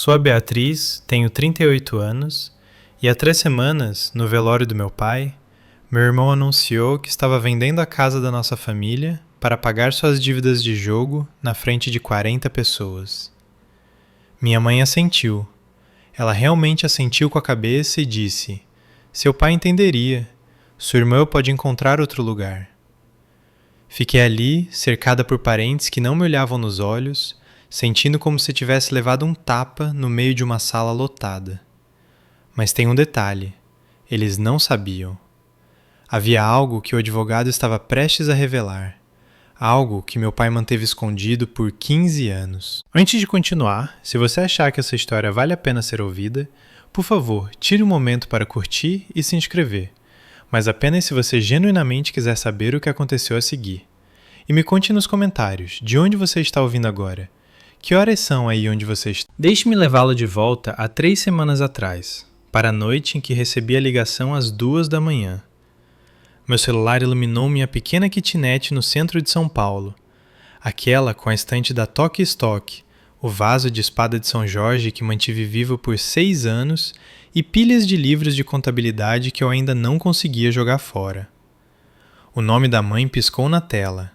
Sou a Beatriz, tenho 38 anos, e há 3 semanas, no velório do meu pai, meu irmão anunciou que estava vendendo a casa da nossa família para pagar suas dívidas de jogo na frente de 40 pessoas. Minha mãe assentiu. Ela realmente assentiu com a cabeça e disse: seu pai entenderia. Sua irmã pode encontrar outro lugar. Fiquei ali, cercada por parentes que não me olhavam nos olhos, sentindo como se tivesse levado um tapa no meio de uma sala lotada. Mas tem um detalhe: eles não sabiam. Havia algo que o advogado estava prestes a revelar. Algo que meu pai manteve escondido por 15 anos. Antes de continuar, se você achar que essa história vale a pena ser ouvida, por favor, tire um momento para curtir e se inscrever, mas apenas se você genuinamente quiser saber o que aconteceu a seguir. E me conte nos comentários, de onde você está ouvindo agora? Que horas são aí onde você está? Deixe-me levá-lo de volta a 3 semanas atrás, para a noite em que recebi a ligação às 2 da manhã. Meu celular iluminou minha pequena kitnet no centro de São Paulo, aquela com a estante da Tok Stock, o vaso de espada de São Jorge que mantive vivo por 6 anos e pilhas de livros de contabilidade que eu ainda não conseguia jogar fora. O nome da mãe piscou na tela.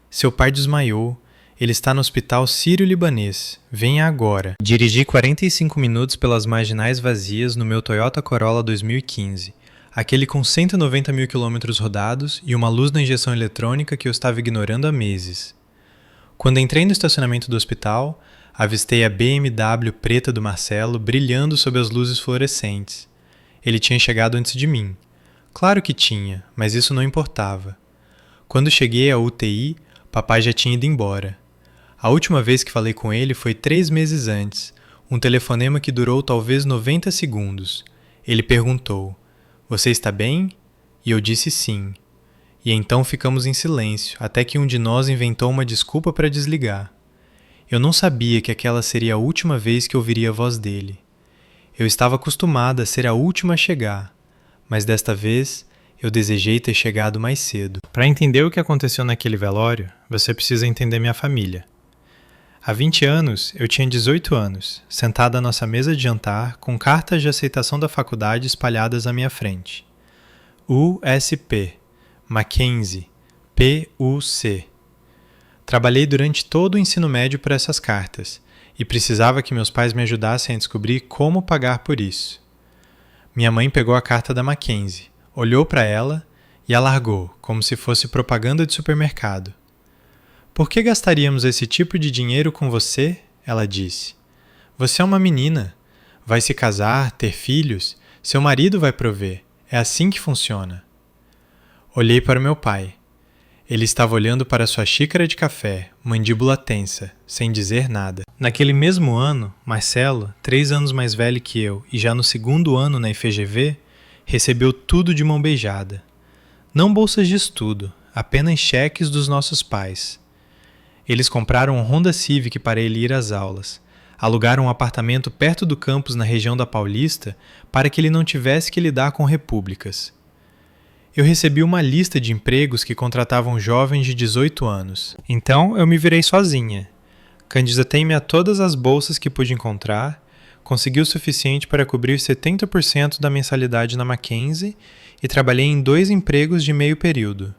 Seu pai desmaiou. Ele está no hospital sírio-libanês. Venha agora. Dirigi 45 minutos pelas marginais vazias no meu Toyota Corolla 2015. Aquele com 190 mil quilômetros rodados e uma luz na injeção eletrônica que eu estava ignorando há meses. Quando entrei no estacionamento do hospital, avistei a BMW preta do Marcelo brilhando sob as luzes fluorescentes. Ele tinha chegado antes de mim. Claro que tinha, mas isso não importava. Quando cheguei à UTI, papai já tinha ido embora. A última vez que falei com ele foi 3 meses antes, um telefonema que durou talvez 90 segundos. Ele perguntou: você está bem? E eu disse sim. E então ficamos em silêncio, até que um de nós inventou uma desculpa para desligar. Eu não sabia que aquela seria a última vez que ouviria a voz dele. Eu estava acostumada a ser a última a chegar, mas desta vez eu desejei ter chegado mais cedo. Para entender o que aconteceu naquele velório, você precisa entender minha família. Há 20 anos, eu tinha 18 anos, sentada à nossa mesa de jantar com cartas de aceitação da faculdade espalhadas à minha frente. USP, Mackenzie, PUC. Trabalhei durante todo o ensino médio por essas cartas e precisava que meus pais me ajudassem a descobrir como pagar por isso. Minha mãe pegou a carta da Mackenzie, olhou para ela e a largou, como se fosse propaganda de supermercado. Por que gastaríamos esse tipo de dinheiro com você? Ela disse. Você é uma menina. Vai se casar, ter filhos, seu marido vai prover. É assim que funciona. Olhei para o meu pai. Ele estava olhando para sua xícara de café, mandíbula tensa, sem dizer nada. Naquele mesmo ano, Marcelo, 3 anos mais velho que eu e já no 2º ano na IFGV, recebeu tudo de mão beijada. Não bolsas de estudo, apenas cheques dos nossos pais. Eles compraram um Honda Civic para ele ir às aulas, alugaram um apartamento perto do campus na região da Paulista para que ele não tivesse que lidar com repúblicas. Eu recebi uma lista de empregos que contratavam jovens de 18 anos. Então eu me virei sozinha. Candidatei-me a todas as bolsas que pude encontrar, consegui o suficiente para cobrir 70% da mensalidade na Mackenzie e trabalhei em 2 empregos de meio período.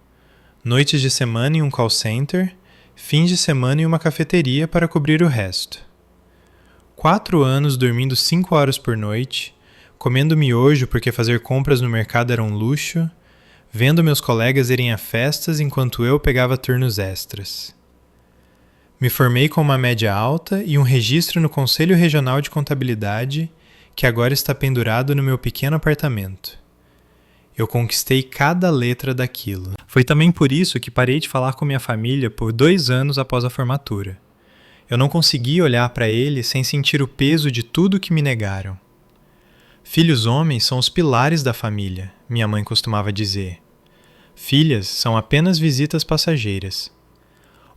Noites de semana em um call center, fins de semana em uma cafeteria para cobrir o resto. 4 anos dormindo 5 horas por noite, comendo miojo porque fazer compras no mercado era um luxo, vendo meus colegas irem a festas enquanto eu pegava turnos extras. Me formei com uma média alta e um registro no Conselho Regional de Contabilidade, que agora está pendurado no meu pequeno apartamento. Eu conquistei cada letra daquilo. Foi também por isso que parei de falar com minha família por 2 anos após a formatura. Eu não conseguia olhar para eles sem sentir o peso de tudo que me negaram. Filhos homens são os pilares da família, minha mãe costumava dizer. Filhas são apenas visitas passageiras.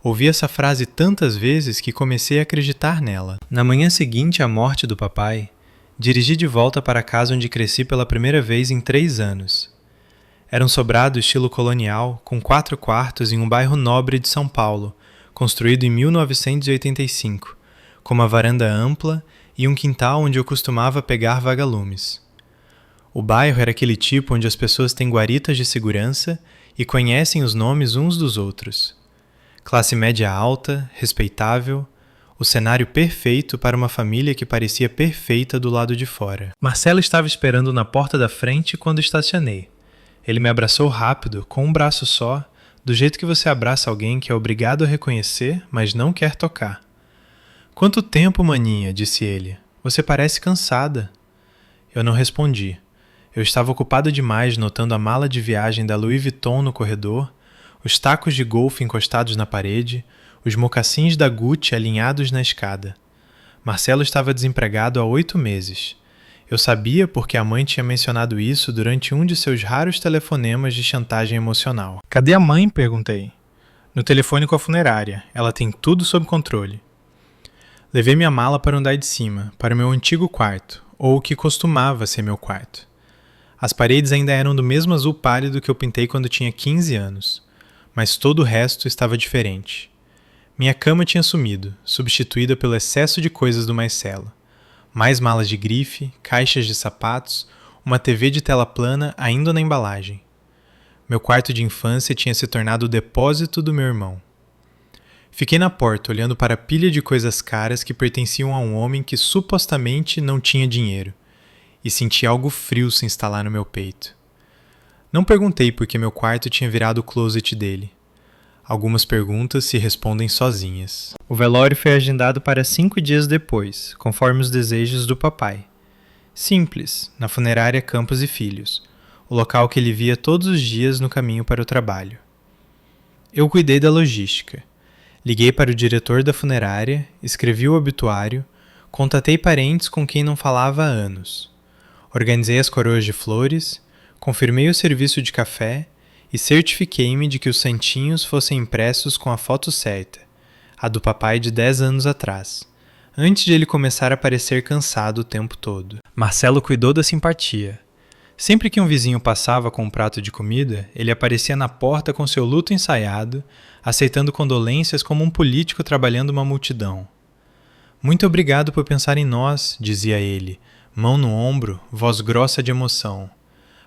Ouvi essa frase tantas vezes que comecei a acreditar nela. Na manhã seguinte à morte do papai, dirigi de volta para a casa onde cresci pela primeira vez em 3 anos. Era um sobrado estilo colonial, com 4 quartos em um bairro nobre de São Paulo, construído em 1985, com uma varanda ampla e um quintal onde eu costumava pegar vagalumes. O bairro era aquele tipo onde as pessoas têm guaritas de segurança e conhecem os nomes uns dos outros. Classe média alta, respeitável, o cenário perfeito para uma família que parecia perfeita do lado de fora. Marcelo estava esperando na porta da frente quando estacionei. Ele me abraçou rápido, com um braço só, do jeito que você abraça alguém que é obrigado a reconhecer, mas não quer tocar. Quanto tempo, maninha, disse ele. Você parece cansada. Eu não respondi. Eu estava ocupado demais notando a mala de viagem da Louis Vuitton no corredor, os tacos de golfe encostados na parede, os mocassins da Gucci alinhados na escada. Marcelo estava desempregado há 8 meses. Eu sabia porque a mãe tinha mencionado isso durante um de seus raros telefonemas de chantagem emocional. Cadê a mãe? Perguntei. No telefone com a funerária. Ela tem tudo sob controle. Levei minha mala para o andar de cima, para o meu antigo quarto, ou o que costumava ser meu quarto. As paredes ainda eram do mesmo azul pálido que eu pintei quando tinha 15 anos, mas todo o resto estava diferente. Minha cama tinha sumido, substituída pelo excesso de coisas do Marcelo. Mais malas de grife, caixas de sapatos, uma TV de tela plana ainda na embalagem. Meu quarto de infância tinha se tornado o depósito do meu irmão. Fiquei na porta olhando para a pilha de coisas caras que pertenciam a um homem que supostamente não tinha dinheiro, e senti algo frio se instalar no meu peito. Não perguntei por que meu quarto tinha virado o closet dele. Algumas perguntas se respondem sozinhas. O velório foi agendado para 5 dias depois, conforme os desejos do papai. Simples, na funerária Campos e Filhos, o local que ele via todos os dias no caminho para o trabalho. Eu cuidei da logística. Liguei para o diretor da funerária, escrevi o obituário, contatei parentes com quem não falava há anos. Organizei as coroas de flores, confirmei o serviço de café e certifiquei-me de que os santinhos fossem impressos com a foto certa, a do papai de 10 anos atrás, antes de ele começar a parecer cansado o tempo todo. Marcelo cuidou da simpatia. Sempre que um vizinho passava com um prato de comida, ele aparecia na porta com seu luto ensaiado, aceitando condolências como um político trabalhando uma multidão. Muito obrigado por pensar em nós, dizia ele, mão no ombro, voz grossa de emoção.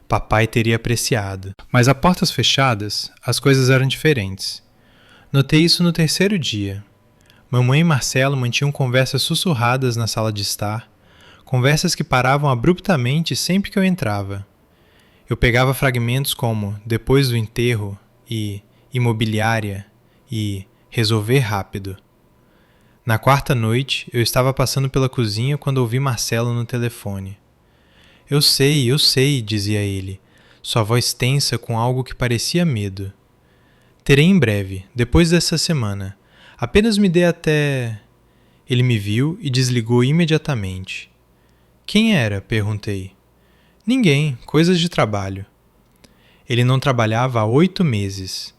Papai teria apreciado. Mas a portas fechadas, as coisas eram diferentes. Notei isso no 3º dia. Mamãe e Marcelo mantinham conversas sussurradas na sala de estar, conversas que paravam abruptamente sempre que eu entrava. Eu pegava fragmentos como depois do enterro e imobiliária e resolver rápido. Na 4ª noite, eu estava passando pela cozinha quando ouvi Marcelo no telefone. Eu sei, dizia ele, sua voz tensa com algo que parecia medo. Terei em breve, depois dessa semana. Apenas me dê até... Ele me viu e desligou imediatamente. Quem era? Perguntei. Ninguém, coisas de trabalho. Ele não trabalhava há 8 meses.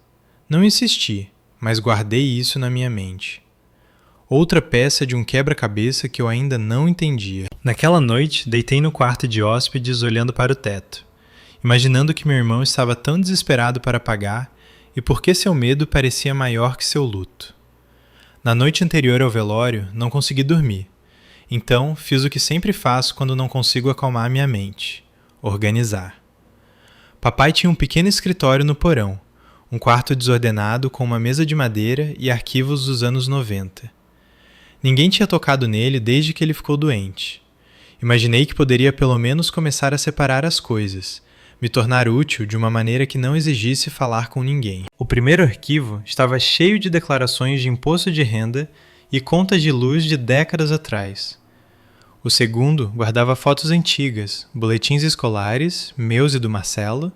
Não insisti, mas guardei isso na minha mente. Outra peça de um quebra-cabeça que eu ainda não entendia. Naquela noite, deitei no quarto de hóspedes olhando para o teto, imaginando que meu irmão estava tão desesperado para pagar e por que seu medo parecia maior que seu luto. Na noite anterior ao velório, não consegui dormir. Então, fiz o que sempre faço quando não consigo acalmar minha mente: organizar. Papai tinha um pequeno escritório no porão, um quarto desordenado com uma mesa de madeira e arquivos dos anos 90. Ninguém tinha tocado nele desde que ele ficou doente. Imaginei que poderia pelo menos começar a separar as coisas, me tornar útil de uma maneira que não exigisse falar com ninguém. O primeiro arquivo estava cheio de declarações de imposto de renda e contas de luz de décadas atrás. O segundo guardava fotos antigas, boletins escolares, meus e do Marcelo,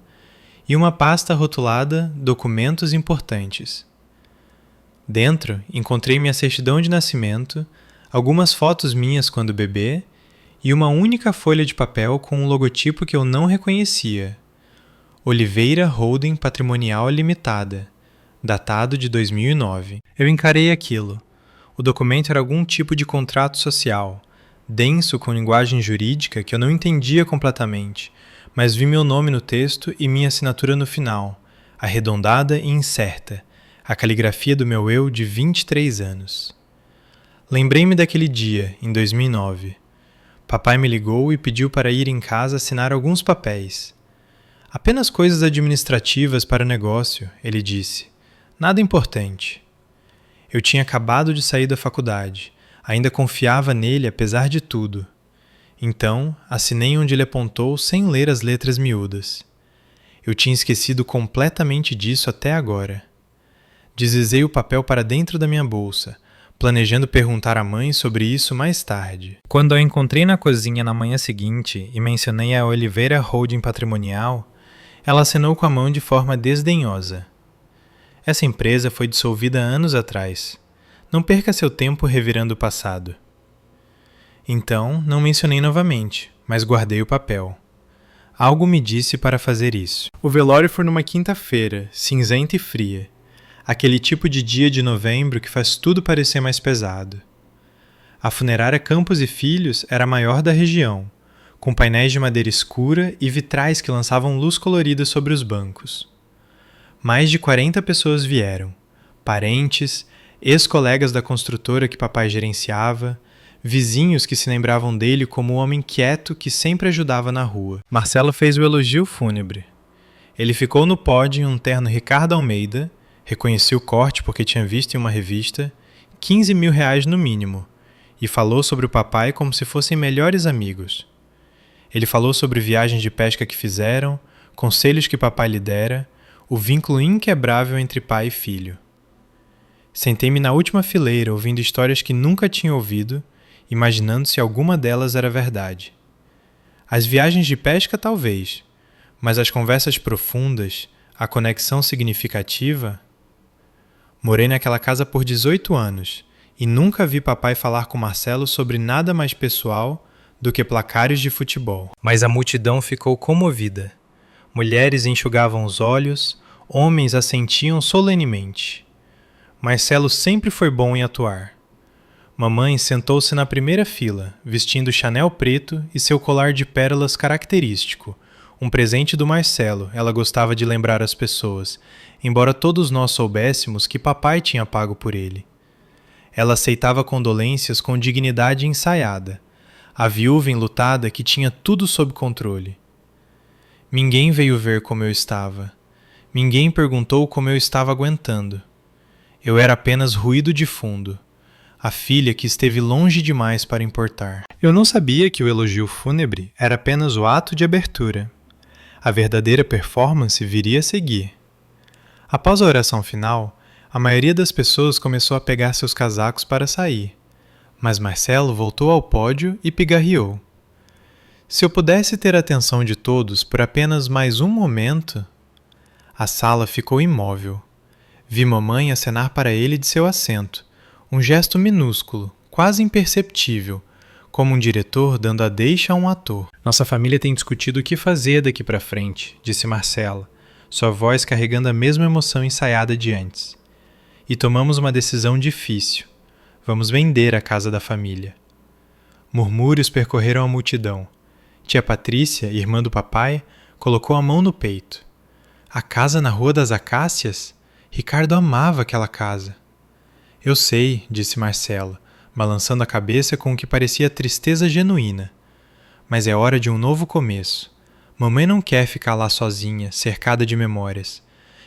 e uma pasta rotulada Documentos Importantes. Dentro, encontrei minha certidão de nascimento, algumas fotos minhas quando bebê e uma única folha de papel com um logotipo que eu não reconhecia. Oliveira Holding Patrimonial Limitada, datado de 2009. Eu encarei aquilo. O documento era algum tipo de contrato social, denso com linguagem jurídica que eu não entendia completamente, mas vi meu nome no texto e minha assinatura no final, arredondada e incerta, a caligrafia do meu eu de 23 anos. Lembrei-me daquele dia, em 2009, Papai me ligou e pediu para ir em casa assinar alguns papéis. Apenas coisas administrativas para o negócio, ele disse. Nada importante. Eu tinha acabado de sair da faculdade. Ainda confiava nele apesar de tudo. Então, assinei onde ele apontou sem ler as letras miúdas. Eu tinha esquecido completamente disso até agora. Deslizei o papel para dentro da minha bolsa, planejando perguntar à mãe sobre isso mais tarde. Quando a encontrei na cozinha na manhã seguinte e mencionei a Oliveira Holding Patrimonial, ela acenou com a mão de forma desdenhosa. Essa empresa foi dissolvida anos atrás. Não perca seu tempo revirando o passado. Então, não mencionei novamente, mas guardei o papel. Algo me disse para fazer isso. O velório foi numa quinta-feira, cinzenta e fria. Aquele tipo de dia de novembro que faz tudo parecer mais pesado. A funerária Campos e Filhos era a maior da região, com painéis de madeira escura e vitrais que lançavam luz colorida sobre os bancos. Mais de 40 pessoas vieram, parentes, ex-colegas da construtora que papai gerenciava, vizinhos que se lembravam dele como o homem quieto que sempre ajudava na rua. Marcelo fez o elogio fúnebre. Ele ficou no pódio em um terno Ricardo Almeida, reconheci o corte porque tinha visto em uma revista, R$15.000 no mínimo, e falou sobre o papai como se fossem melhores amigos. Ele falou sobre viagens de pesca que fizeram, conselhos que papai lhe dera, o vínculo inquebrável entre pai e filho. Sentei-me na última fileira ouvindo histórias que nunca tinha ouvido, imaginando se alguma delas era verdade. As viagens de pesca talvez, mas as conversas profundas, a conexão significativa... Morei naquela casa por 18 anos e nunca vi papai falar com Marcelo sobre nada mais pessoal do que placares de futebol. Mas a multidão ficou comovida. Mulheres enxugavam os olhos, homens assentiam solenemente. Marcelo sempre foi bom em atuar. Mamãe sentou-se na primeira fila, vestindo Chanel preto e seu colar de pérolas característico, um presente do Marcelo, ela gostava de lembrar as pessoas, embora todos nós soubéssemos que papai tinha pago por ele. Ela aceitava condolências com dignidade ensaiada, a viúva enlutada que tinha tudo sob controle. Ninguém veio ver como eu estava. Ninguém perguntou como eu estava aguentando. Eu era apenas ruído de fundo, a filha que esteve longe demais para importar. Eu não sabia que o elogio fúnebre era apenas o ato de abertura. A verdadeira performance viria a seguir. Após a oração final, a maioria das pessoas começou a pegar seus casacos para sair, mas Marcelo voltou ao pódio e pigarreou. Se eu pudesse ter a atenção de todos por apenas mais um momento... A sala ficou imóvel. Vi mamãe acenar para ele de seu assento, um gesto minúsculo, quase imperceptível, como um diretor dando a deixa a um ator. Nossa família tem discutido o que fazer daqui para frente, disse Marcela, sua voz carregando a mesma emoção ensaiada de antes. E tomamos uma decisão difícil. Vamos vender a casa da família. Murmúrios percorreram a multidão. Tia Patrícia, irmã do papai, colocou a mão no peito. A casa na Rua das Acácias? Ricardo amava aquela casa. Eu sei, disse Marcela, balançando a cabeça com o que parecia tristeza genuína. Mas é hora de um novo começo. Mamãe não quer ficar lá sozinha, cercada de memórias.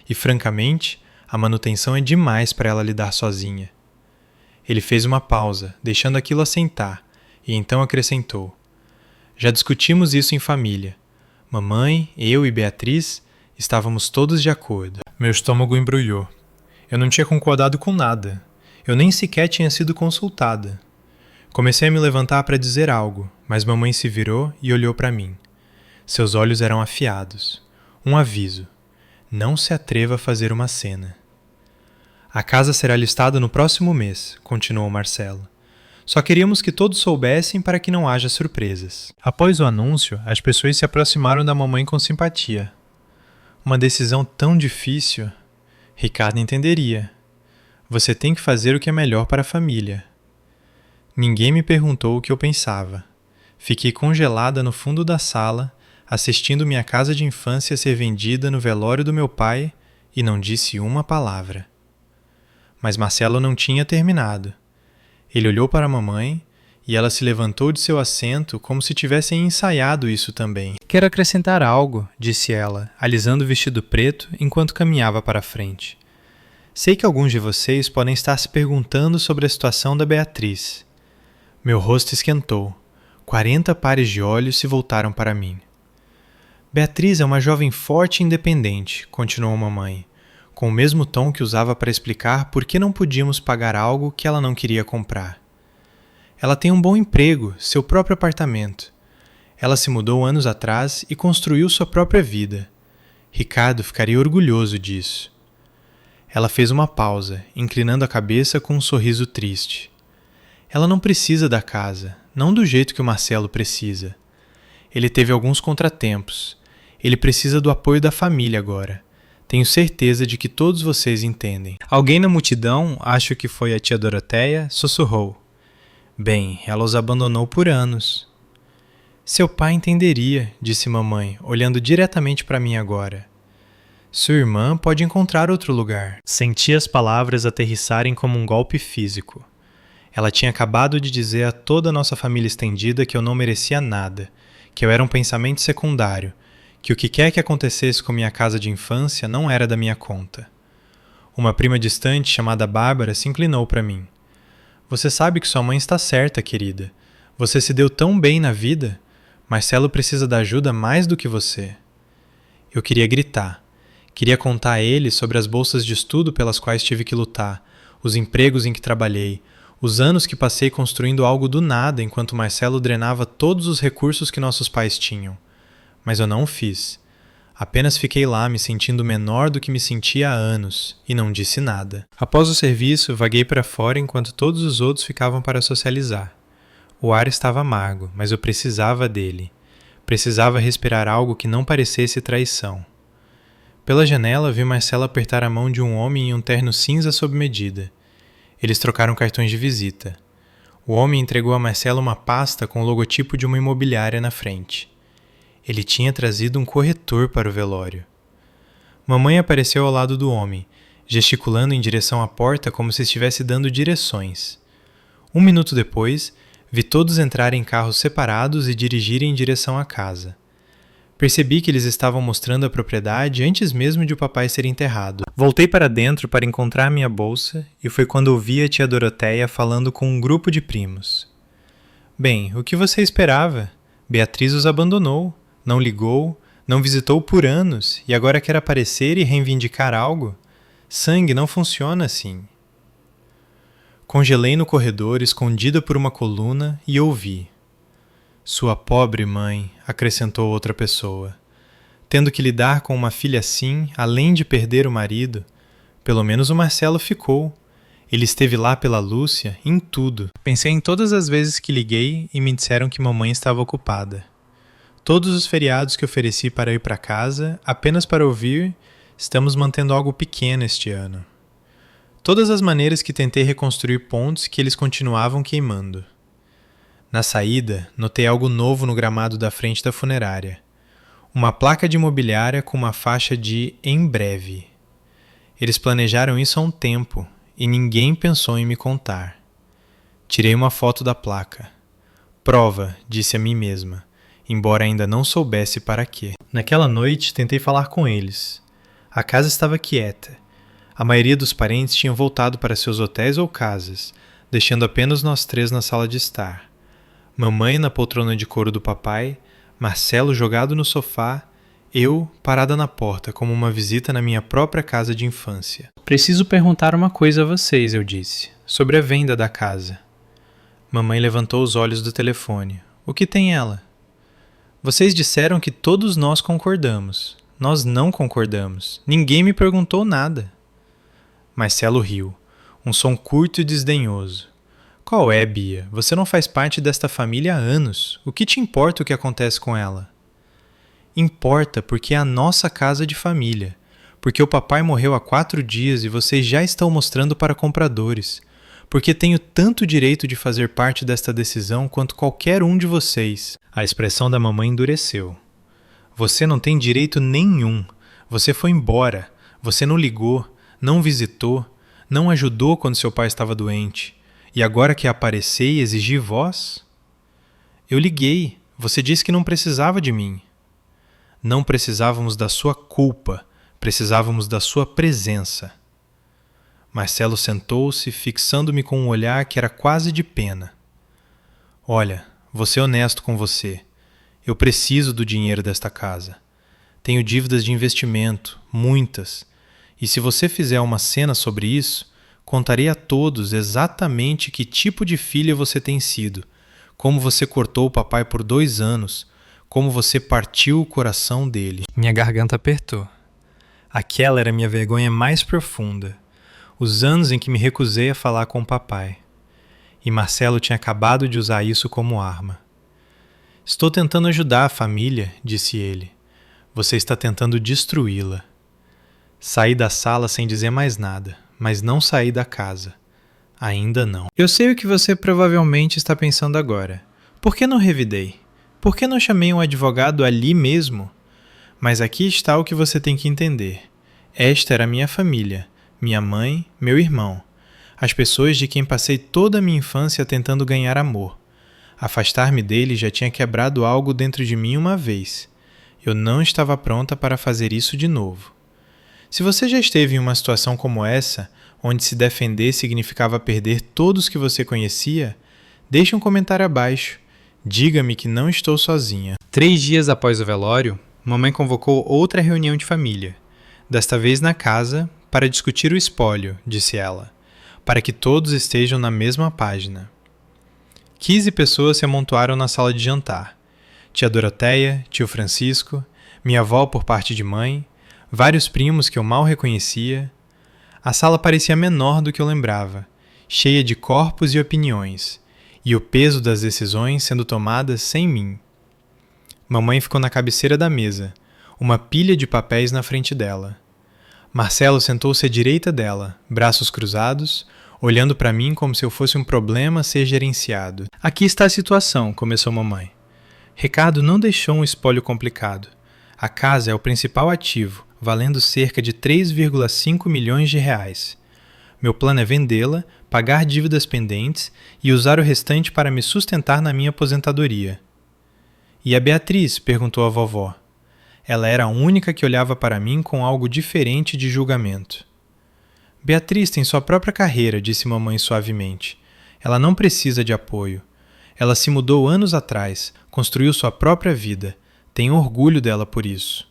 E, francamente, a manutenção é demais para ela lidar sozinha. Ele fez uma pausa, deixando aquilo assentar, e então acrescentou. Já discutimos isso em família. Mamãe, eu e Beatriz estávamos todos de acordo. Meu estômago embrulhou. Eu não tinha concordado com nada. Eu nem sequer tinha sido consultada. Comecei a me levantar para dizer algo, mas mamãe se virou e olhou para mim. Seus olhos eram afiados. Um aviso. Não se atreva a fazer uma cena. A casa será listada no próximo mês, continuou Marcelo. Só queríamos que todos soubessem para que não haja surpresas. Após o anúncio, as pessoas se aproximaram da mamãe com simpatia. Uma decisão tão difícil. Ricardo entenderia. Você tem que fazer o que é melhor para a família. Ninguém me perguntou o que eu pensava. Fiquei congelada no fundo da sala, assistindo minha casa de infância ser vendida no velório do meu pai e não disse uma palavra. Mas Marcelo não tinha terminado. Ele olhou para a mamãe e ela se levantou de seu assento como se tivessem ensaiado isso também. Quero acrescentar algo, disse ela, alisando o vestido preto enquanto caminhava para a frente. Sei que alguns de vocês podem estar se perguntando sobre a situação da Beatriz. Meu rosto esquentou. 40 pares de olhos se voltaram para mim. Beatriz é uma jovem forte e independente, continuou mamãe, com o mesmo tom que usava para explicar por que não podíamos pagar algo que ela não queria comprar. Ela tem um bom emprego, seu próprio apartamento. Ela se mudou anos atrás e construiu sua própria vida. Ricardo ficaria orgulhoso disso. Ela fez uma pausa, inclinando a cabeça com um sorriso triste. Ela não precisa da casa, não do jeito que o Marcelo precisa. Ele teve alguns contratempos. Ele precisa do apoio da família agora. Tenho certeza de que todos vocês entendem. Alguém na multidão, acho que foi a tia Doroteia, sussurrou. Bem, ela os abandonou por anos. Seu pai entenderia, disse mamãe, olhando diretamente para mim agora. Sua irmã pode encontrar outro lugar. Senti as palavras aterrissarem como um golpe físico. Ela tinha acabado de dizer a toda a nossa família estendida que eu não merecia nada, que eu era um pensamento secundário, que o que quer que acontecesse com minha casa de infância não era da minha conta. Uma prima distante chamada Bárbara se inclinou para mim. Você sabe que sua mãe está certa, querida. Você se deu tão bem na vida. Marcelo precisa da ajuda mais do que você. Eu queria gritar. Queria contar a ele sobre as bolsas de estudo pelas quais tive que lutar, os empregos em que trabalhei, os anos que passei construindo algo do nada enquanto Marcelo drenava todos os recursos que nossos pais tinham. Mas eu não o fiz. Apenas fiquei lá me sentindo menor do que me sentia há anos e não disse nada. Após o serviço, vaguei para fora enquanto todos os outros ficavam para socializar. O ar estava amargo, mas eu precisava dele. Precisava respirar algo que não parecesse traição. Pela janela vi Marcelo apertar a mão de um homem em um terno cinza sob medida. Eles trocaram cartões de visita. O homem entregou a Marcelo uma pasta com o logotipo de uma imobiliária na frente. Ele tinha trazido um corretor para o velório. Mamãe apareceu ao lado do homem, gesticulando em direção à porta como se estivesse dando direções. 1 minuto depois, vi todos entrarem em carros separados e dirigirem em direção à casa. Percebi que eles estavam mostrando a propriedade antes mesmo de o papai ser enterrado. Voltei para dentro para encontrar minha bolsa e foi quando ouvi a tia Doroteia falando com um grupo de primos. Bem, o que você esperava? Beatriz os abandonou, não ligou, não visitou por anos e agora quer aparecer e reivindicar algo? Sangue não funciona assim. Congelei no corredor, escondida por uma coluna, e ouvi. Sua pobre mãe, acrescentou outra pessoa. Tendo que lidar com uma filha assim, além de perder o marido, pelo menos o Marcelo ficou. Ele esteve lá pela Lúcia, em tudo. Pensei em todas as vezes que liguei e me disseram que mamãe estava ocupada. Todos os feriados que ofereci para ir para casa, apenas para ouvir, estamos mantendo algo pequeno este ano. Todas as maneiras que tentei reconstruir pontos que eles continuavam queimando. Na saída, notei algo novo no gramado da frente da funerária. Uma placa de imobiliária com uma faixa de "em breve". Eles planejaram isso há um tempo e ninguém pensou em me contar. Tirei uma foto da placa. Prova, disse a mim mesma, embora ainda não soubesse para quê. Naquela noite, tentei falar com eles. A casa estava quieta. A maioria dos parentes tinham voltado para seus hotéis ou casas, deixando apenas nós 3 na sala de estar. Mamãe na poltrona de couro do papai, Marcelo jogado no sofá, eu parada na porta como uma visita na minha própria casa de infância. Preciso perguntar uma coisa a vocês, eu disse, sobre a venda da casa. Mamãe levantou os olhos do telefone. O que tem ela? Vocês disseram que todos nós concordamos. Nós não concordamos. Ninguém me perguntou nada. Marcelo riu, um som curto e desdenhoso. Qual é, Bia? Você não faz parte desta família há anos. O que te importa o que acontece com ela? Importa porque é a nossa casa de família. Porque o papai morreu há 4 dias e vocês já estão mostrando para compradores. Porque tenho tanto direito de fazer parte desta decisão quanto qualquer um de vocês. A expressão da mamãe endureceu. Você não tem direito nenhum. Você foi embora. Você não ligou, não visitou, não ajudou quando seu pai estava doente. E agora quer aparecer e exigir voz? Eu liguei. Você disse que não precisava de mim. Não precisávamos da sua culpa. Precisávamos da sua presença. Marcelo sentou-se, fixando-me com um olhar que era quase de pena. Olha, vou ser honesto com você. Eu preciso do dinheiro desta casa. Tenho dívidas de investimento, muitas. E se você fizer uma cena sobre isso, contarei a todos exatamente que tipo de filha você tem sido, como você cortou o papai por 2 anos, como você partiu o coração dele. Minha garganta apertou. Aquela era minha vergonha mais profunda. Os anos em que me recusei a falar com o papai. E Marcelo tinha acabado de usar isso como arma. Estou tentando ajudar a família, disse ele. Você está tentando destruí-la. Saí da sala sem dizer mais nada, mas não saí da casa. Ainda não. Eu sei o que você provavelmente está pensando agora. Por que não revidei? Por que não chamei um advogado ali mesmo? Mas aqui está o que você tem que entender. Esta era minha família, minha mãe, meu irmão. As pessoas de quem passei toda a minha infância tentando ganhar amor. Afastar-me deles já tinha quebrado algo dentro de mim uma vez. Eu não estava pronta para fazer isso de novo. Se você já esteve em uma situação como essa, onde se defender significava perder todos que você conhecia, deixe um comentário abaixo. Diga-me que não estou sozinha. 3 dias após o velório, mamãe convocou outra reunião de família. Desta vez na casa, para discutir o espólio, disse ela, para que todos estejam na mesma página. 15 pessoas se amontoaram na sala de jantar. Tia Doroteia, tio Francisco, minha avó por parte de mãe, vários primos que eu mal reconhecia. A sala parecia menor do que eu lembrava, cheia de corpos e opiniões, e o peso das decisões sendo tomadas sem mim. Mamãe ficou na cabeceira da mesa, uma pilha de papéis na frente dela. Marcelo sentou-se à direita dela, braços cruzados, olhando para mim como se eu fosse um problema a ser gerenciado. Aqui está a situação, começou mamãe. Ricardo não deixou um espólio complicado. A casa é o principal ativo, valendo cerca de 3,5 milhões de reais. Meu plano é vendê-la, pagar dívidas pendentes e usar o restante para me sustentar na minha aposentadoria. E a Beatriz? Perguntou a vovó. Ela era a única que olhava para mim com algo diferente de julgamento. Beatriz tem sua própria carreira, disse mamãe suavemente. Ela não precisa de apoio. Ela se mudou anos atrás, construiu sua própria vida. Tenho orgulho dela por isso.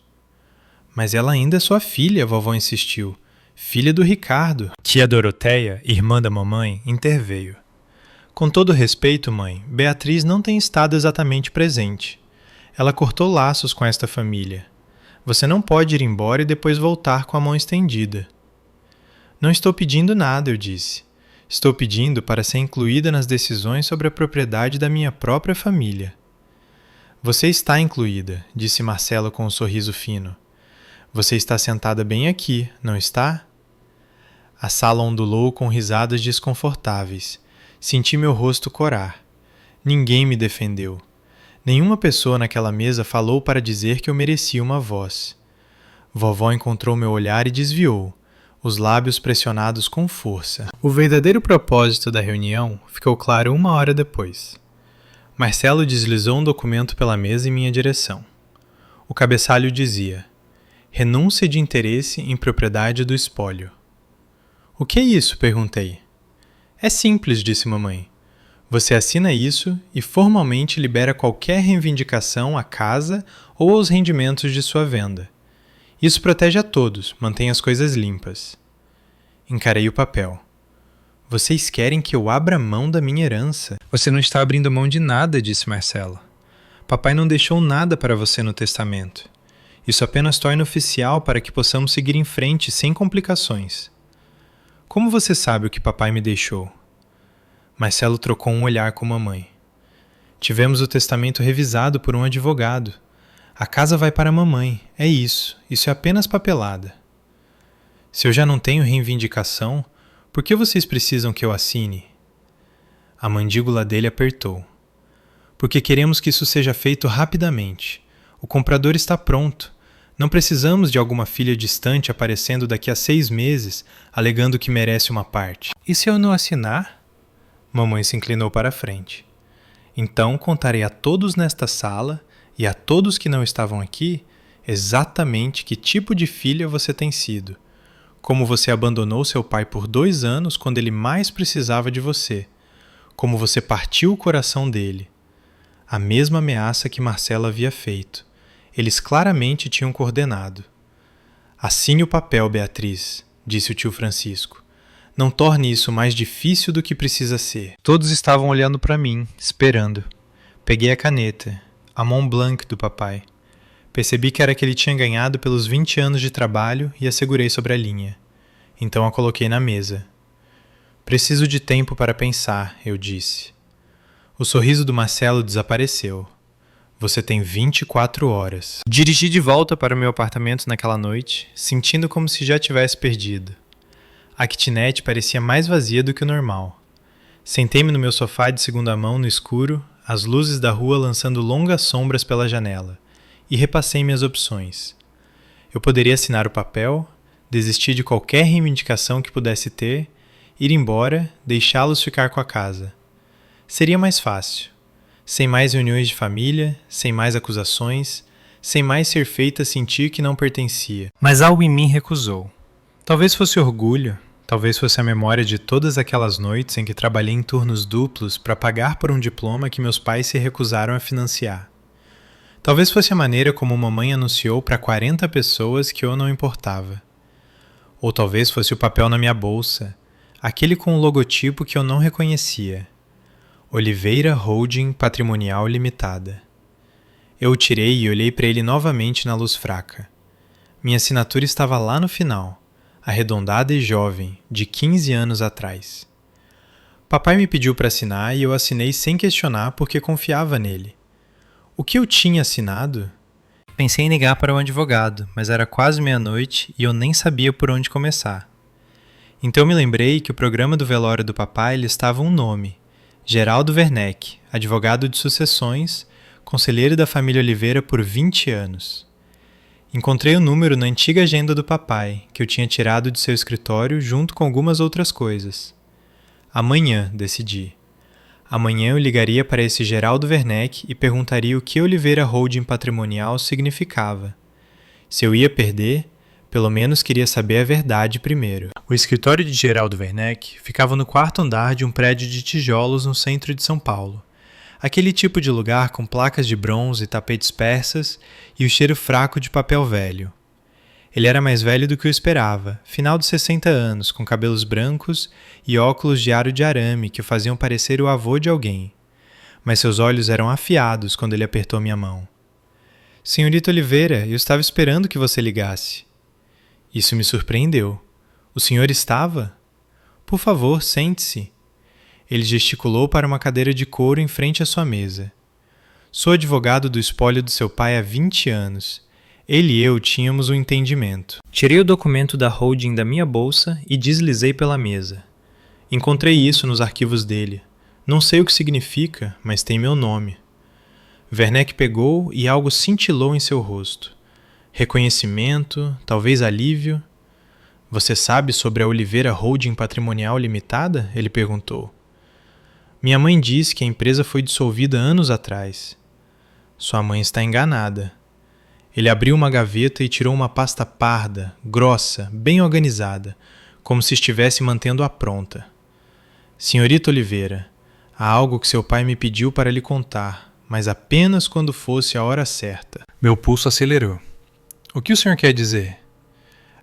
Mas ela ainda é sua filha, a vovó insistiu. Filha do Ricardo. Tia Doroteia, irmã da mamãe, interveio. Com todo respeito, mãe, Beatriz não tem estado exatamente presente. Ela cortou laços com esta família. Você não pode ir embora e depois voltar com a mão estendida. Não estou pedindo nada, eu disse. Estou pedindo para ser incluída nas decisões sobre a propriedade da minha própria família. Você está incluída, disse Marcelo com um sorriso fino. Você está sentada bem aqui, não está? A sala ondulou com risadas desconfortáveis. Senti meu rosto corar. Ninguém me defendeu. Nenhuma pessoa naquela mesa falou para dizer que eu merecia uma voz. Vovó encontrou meu olhar e desviou, os lábios pressionados com força. O verdadeiro propósito da reunião ficou claro 1 hora depois. Marcelo deslizou um documento pela mesa em minha direção. O cabeçalho dizia: renúncia de interesse em propriedade do espólio. O que é isso? Perguntei. É simples, disse mamãe. Você assina isso e formalmente libera qualquer reivindicação à casa ou aos rendimentos de sua venda. Isso protege a todos, mantém as coisas limpas. Encarei o papel. Vocês querem que eu abra mão da minha herança? Você não está abrindo mão de nada, disse Marcelo. Papai não deixou nada para você no testamento. Isso apenas torna oficial para que possamos seguir em frente sem complicações. Como você sabe o que papai me deixou? Marcelo trocou um olhar com mamãe. Tivemos o testamento revisado por um advogado. A casa vai para a mamãe, é isso. Isso é apenas papelada. Se eu já não tenho reivindicação, por que vocês precisam que eu assine? A mandíbula dele apertou. Porque queremos que isso seja feito rapidamente. O comprador está pronto. Não precisamos de alguma filha distante aparecendo daqui a 6 meses, alegando que merece uma parte. E se eu não assinar? Mamãe se inclinou para a frente. Então contarei a todos nesta sala e a todos que não estavam aqui exatamente que tipo de filha você tem sido. Como você abandonou seu pai por 2 anos quando ele mais precisava de você. Como você partiu o coração dele. A mesma ameaça que Marcelo havia feito. Eles claramente tinham coordenado. Assine o papel, Beatriz, disse o tio Francisco. Não torne isso mais difícil do que precisa ser. Todos estavam olhando para mim, esperando. Peguei a caneta, a Mont Blanc do papai. Percebi que era que ele tinha ganhado pelos 20 anos de trabalho e a segurei sobre a linha. Então a coloquei na mesa. Preciso de tempo para pensar, eu disse. O sorriso do Marcelo desapareceu. Você tem 24 horas. Dirigi de volta para o meu apartamento naquela noite, sentindo como se já tivesse perdido. A kitnet parecia mais vazia do que o normal. Sentei-me no meu sofá de segunda mão no escuro, as luzes da rua lançando longas sombras pela janela, e repassei minhas opções. Eu poderia assinar o papel, desistir de qualquer reivindicação que pudesse ter, ir embora, deixá-los ficar com a casa. Seria mais fácil. Sem mais reuniões de família, sem mais acusações, sem mais ser feita sentir que não pertencia. Mas algo em mim recusou. Talvez fosse orgulho, talvez fosse a memória de todas aquelas noites em que trabalhei em turnos duplos para pagar por um diploma que meus pais se recusaram a financiar. Talvez fosse a maneira como mamãe anunciou para 40 pessoas que eu não importava. Ou talvez fosse o papel na minha bolsa, aquele com o logotipo que eu não reconhecia. Oliveira Holding Patrimonial Limitada. Eu o tirei e olhei para ele novamente na luz fraca. Minha assinatura estava lá no final, arredondada e jovem, de 15 anos atrás. Papai me pediu para assinar e eu assinei sem questionar porque confiava nele. O que eu tinha assinado? Pensei em ligar para o advogado, mas era quase meia-noite e eu nem sabia por onde começar. Então me lembrei que o programa do velório do papai listava um nome, Geraldo Werneck, advogado de sucessões, conselheiro da família Oliveira por 20 anos. Encontrei o número na antiga agenda do papai, que eu tinha tirado de seu escritório junto com algumas outras coisas. Amanhã, decidi. Amanhã eu ligaria para esse Geraldo Werneck e perguntaria o que Oliveira Holding Patrimonial significava. Se eu ia perder, pelo menos queria saber a verdade primeiro. O escritório de Geraldo Werneck ficava no 4º andar de um prédio de tijolos no centro de São Paulo. Aquele tipo de lugar com placas de bronze, tapetes persas e o cheiro fraco de papel velho. Ele era mais velho do que eu esperava, final de 60 anos, com cabelos brancos e óculos de aro de arame que o faziam parecer o avô de alguém. Mas seus olhos eram afiados quando ele apertou minha mão. Senhorita Oliveira, eu estava esperando que você ligasse. Isso me surpreendeu. O senhor estava? Por favor, sente-se. Ele gesticulou para uma cadeira de couro em frente à sua mesa. Sou advogado do espólio do seu pai há 20 anos. Ele e eu tínhamos um entendimento. Tirei o documento da holding da minha bolsa e deslizei pela mesa. Encontrei isso nos arquivos dele. Não sei o que significa, mas tem meu nome. Werneck pegou e algo cintilou em seu rosto. Reconhecimento, talvez alívio. Você sabe sobre a Oliveira Holding Patrimonial Limitada? Ele perguntou. Minha mãe diz que a empresa foi dissolvida anos atrás. Sua mãe está enganada. Ele abriu uma gaveta e tirou uma pasta parda, grossa, bem organizada, como se estivesse mantendo-a pronta. Senhorita Oliveira, há algo que seu pai me pediu para lhe contar, mas apenas quando fosse a hora certa. Meu pulso acelerou. O que o senhor quer dizer?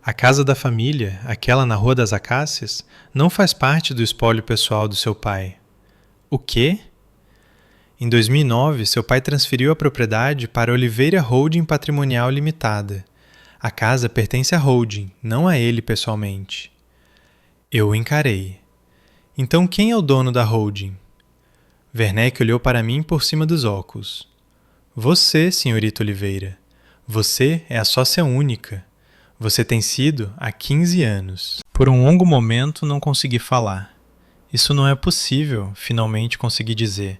A casa da família, aquela na Rua das Acácias, não faz parte do espólio pessoal do seu pai. O quê? Em 2009, seu pai transferiu a propriedade para a Oliveira Holding Patrimonial Limitada. A casa pertence à holding, não a ele pessoalmente. Eu o encarei. Então quem é o dono da holding? Werneck olhou para mim por cima dos óculos. Você, senhorita Oliveira. Você é a sócia única. Você tem sido há 15 anos. Por um longo momento não consegui falar. Isso não é possível, finalmente consegui dizer.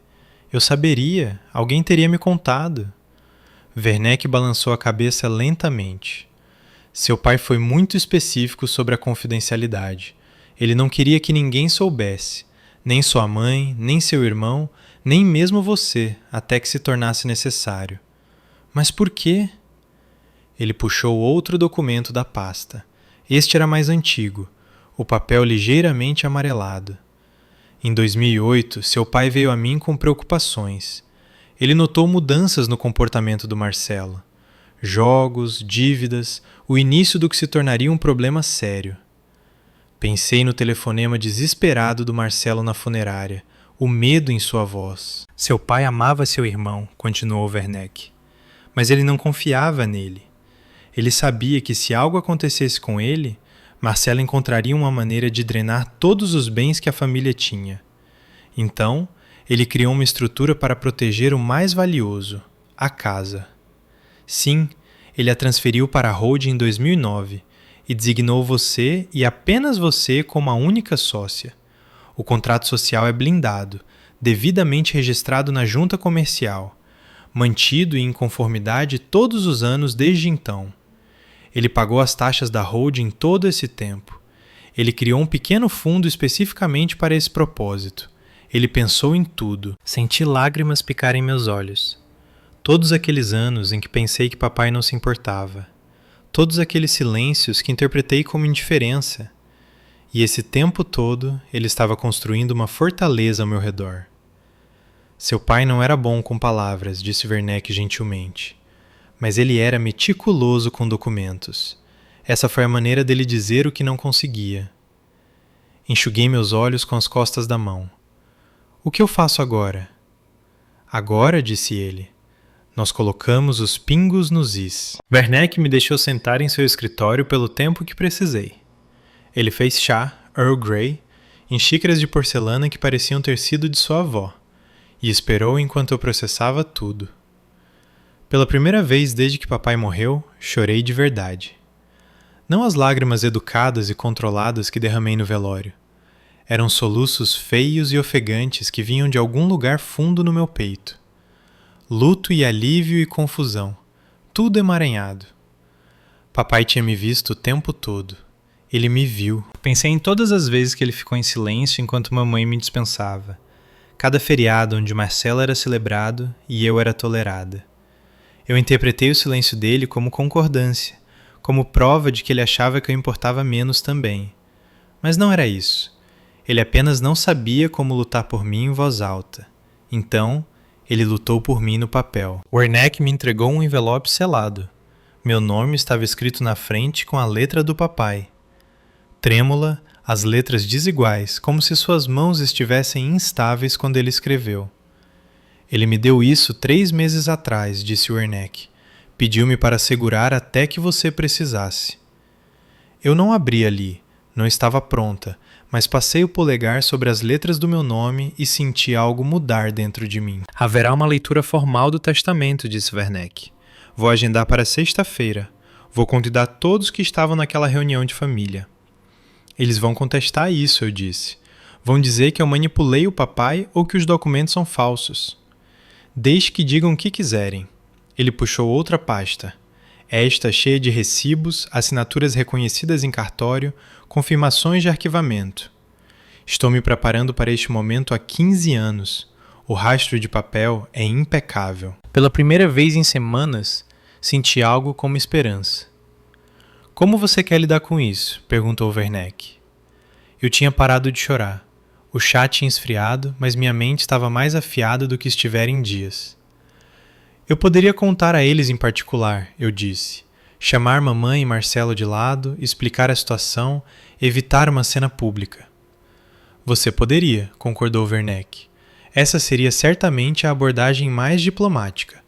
Eu saberia, alguém teria me contado. Werneck balançou a cabeça lentamente. Seu pai foi muito específico sobre a confidencialidade. Ele não queria que ninguém soubesse, Nem sua mãe, nem seu irmão, nem mesmo você, até que se tornasse necessário. Mas por quê? Ele puxou outro documento da pasta. Este era mais antigo, o papel ligeiramente amarelado. Em 2008, seu pai veio a mim com preocupações. Ele notou mudanças no comportamento do Marcelo. Jogos, dívidas, o início do que se tornaria um problema sério. Pensei no telefonema desesperado do Marcelo na funerária, o medo em sua voz. Seu pai amava seu irmão, continuou Werneck, mas ele não confiava nele. Ele sabia que se algo acontecesse com ele, Marcelo encontraria uma maneira de drenar todos os bens que a família tinha. Então, ele criou uma estrutura para proteger o mais valioso, a casa. Sim, ele a transferiu para a holding em 2009 e designou você e apenas você como a única sócia. O contrato social é blindado, devidamente registrado na junta comercial, mantido e em conformidade todos os anos desde então. Ele pagou as taxas da holding todo esse tempo. Ele criou um pequeno fundo especificamente para esse propósito. Ele pensou em tudo. Senti lágrimas picarem meus olhos. Todos aqueles anos em que pensei que papai não se importava. Todos aqueles silêncios que interpretei como indiferença. E esse tempo todo ele estava construindo uma fortaleza ao meu redor. Seu pai não era bom com palavras, disse Werneck gentilmente. Mas ele era meticuloso com documentos. Essa foi a maneira dele dizer o que não conseguia. Enxuguei meus olhos com as costas da mão. O que eu faço agora? Agora, disse ele, nós colocamos os pingos nos is. Werneck me deixou sentar em seu escritório pelo tempo que precisei. Ele fez chá, Earl Grey, em xícaras de porcelana que pareciam ter sido de sua avó, e esperou enquanto eu processava tudo. Pela primeira vez desde que papai morreu, chorei de verdade. Não as lágrimas educadas e controladas que derramei no velório. Eram soluços feios e ofegantes que vinham de algum lugar fundo no meu peito. Luto e alívio e confusão, tudo emaranhado. Papai tinha me visto o tempo todo. Ele me viu. Pensei em todas as vezes que ele ficou em silêncio enquanto mamãe me dispensava. Cada feriado onde Marcelo era celebrado e eu era tolerada. Eu interpretei o silêncio dele como concordância, como prova de que ele achava que eu importava menos também. Mas não era isso. Ele apenas não sabia como lutar por mim em voz alta. Então, ele lutou por mim no papel. Werneck me entregou um envelope selado. Meu nome estava escrito na frente com a letra do papai. Trêmula, as letras desiguais, como se suas mãos estivessem instáveis quando ele escreveu. Ele me deu isso 3 meses atrás, disse Werneck. Pediu-me para segurar até que você precisasse. Eu não abri ali, não estava pronta, mas passei o polegar sobre as letras do meu nome e senti algo mudar dentro de mim. Haverá uma leitura formal do testamento, disse Werneck. Vou agendar para sexta-feira. Vou convidar todos que estavam naquela reunião de família. Eles vão contestar isso, eu disse. Vão dizer que eu manipulei o papai ou que os documentos são falsos. Deixe que digam o que quiserem. Ele puxou outra pasta. Esta cheia de recibos, assinaturas reconhecidas em cartório, confirmações de arquivamento. Estou me preparando para este momento há 15 anos. O rastro de papel é impecável. Pela primeira vez em semanas, senti algo como esperança. Como você quer lidar com isso? Perguntou Werneck. Eu tinha parado de chorar. O chá tinha esfriado, mas minha mente estava mais afiada do que estivera em dias. Eu poderia contar a eles em particular, eu disse. Chamar mamãe e Marcelo de lado, explicar a situação, evitar uma cena pública. Você poderia, concordou Werneck. Essa seria certamente a abordagem mais diplomática.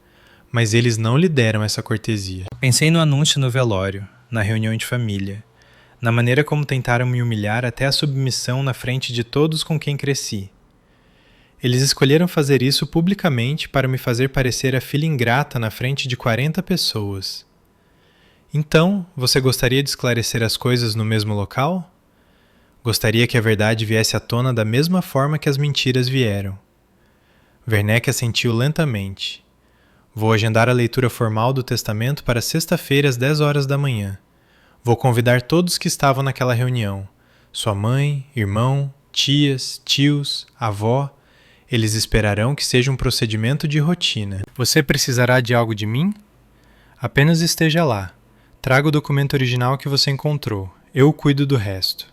Mas eles não lhe deram essa cortesia. Pensei no anúncio no velório, na reunião de família. Na maneira como tentaram me humilhar até a submissão na frente de todos com quem cresci. Eles escolheram fazer isso publicamente para me fazer parecer a filha ingrata na frente de 40 pessoas. Então, você gostaria de esclarecer as coisas no mesmo local? Gostaria que a verdade viesse à tona da mesma forma que as mentiras vieram. Werneck assentiu lentamente. Vou agendar a leitura formal do testamento para sexta-feira às 10 horas da manhã. Vou convidar todos que estavam naquela reunião. Sua mãe, irmão, tias, tios, avó. Eles esperarão que seja um procedimento de rotina. Você precisará de algo de mim? Apenas esteja lá. Traga o documento original que você encontrou. Eu cuido do resto.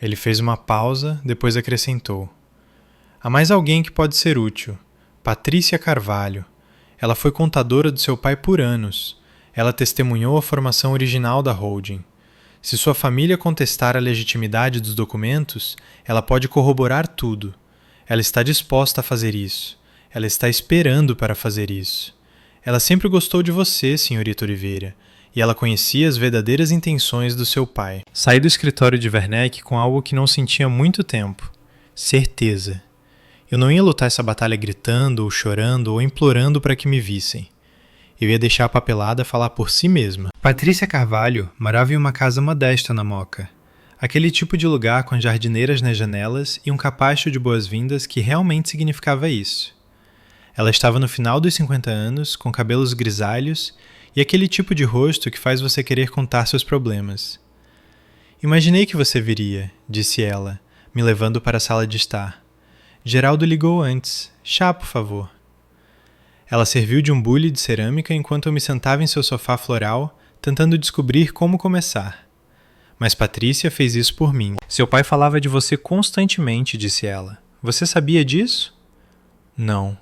Ele fez uma pausa, depois acrescentou. Há mais alguém que pode ser útil. Patrícia Carvalho. Ela foi contadora do seu pai por anos. Ela testemunhou a formação original da holding. Se sua família contestar a legitimidade dos documentos, ela pode corroborar tudo. Ela está disposta a fazer isso. Ela está esperando para fazer isso. Ela sempre gostou de você, senhorita Oliveira, e ela conhecia as verdadeiras intenções do seu pai. Saí do escritório de Werneck com algo que não sentia há muito tempo. Certeza. Eu não ia lutar essa batalha gritando, ou chorando, ou implorando para que me vissem. Eu ia deixar a papelada falar por si mesma. Patrícia Carvalho morava em uma casa modesta na Moca. Aquele tipo de lugar com jardineiras nas janelas e um capacho de boas-vindas que realmente significava isso. Ela estava no final dos 50 anos, com cabelos grisalhos e aquele tipo de rosto que faz você querer contar seus problemas. Imaginei que você viria, disse ela, me levando para a sala de estar. Geraldo ligou antes. Chá, por favor. Ela serviu de um bule de cerâmica enquanto eu me sentava em seu sofá floral, tentando descobrir como começar. Mas Patrícia fez isso por mim. Seu pai falava de você constantemente, disse ela. Você sabia disso? Não.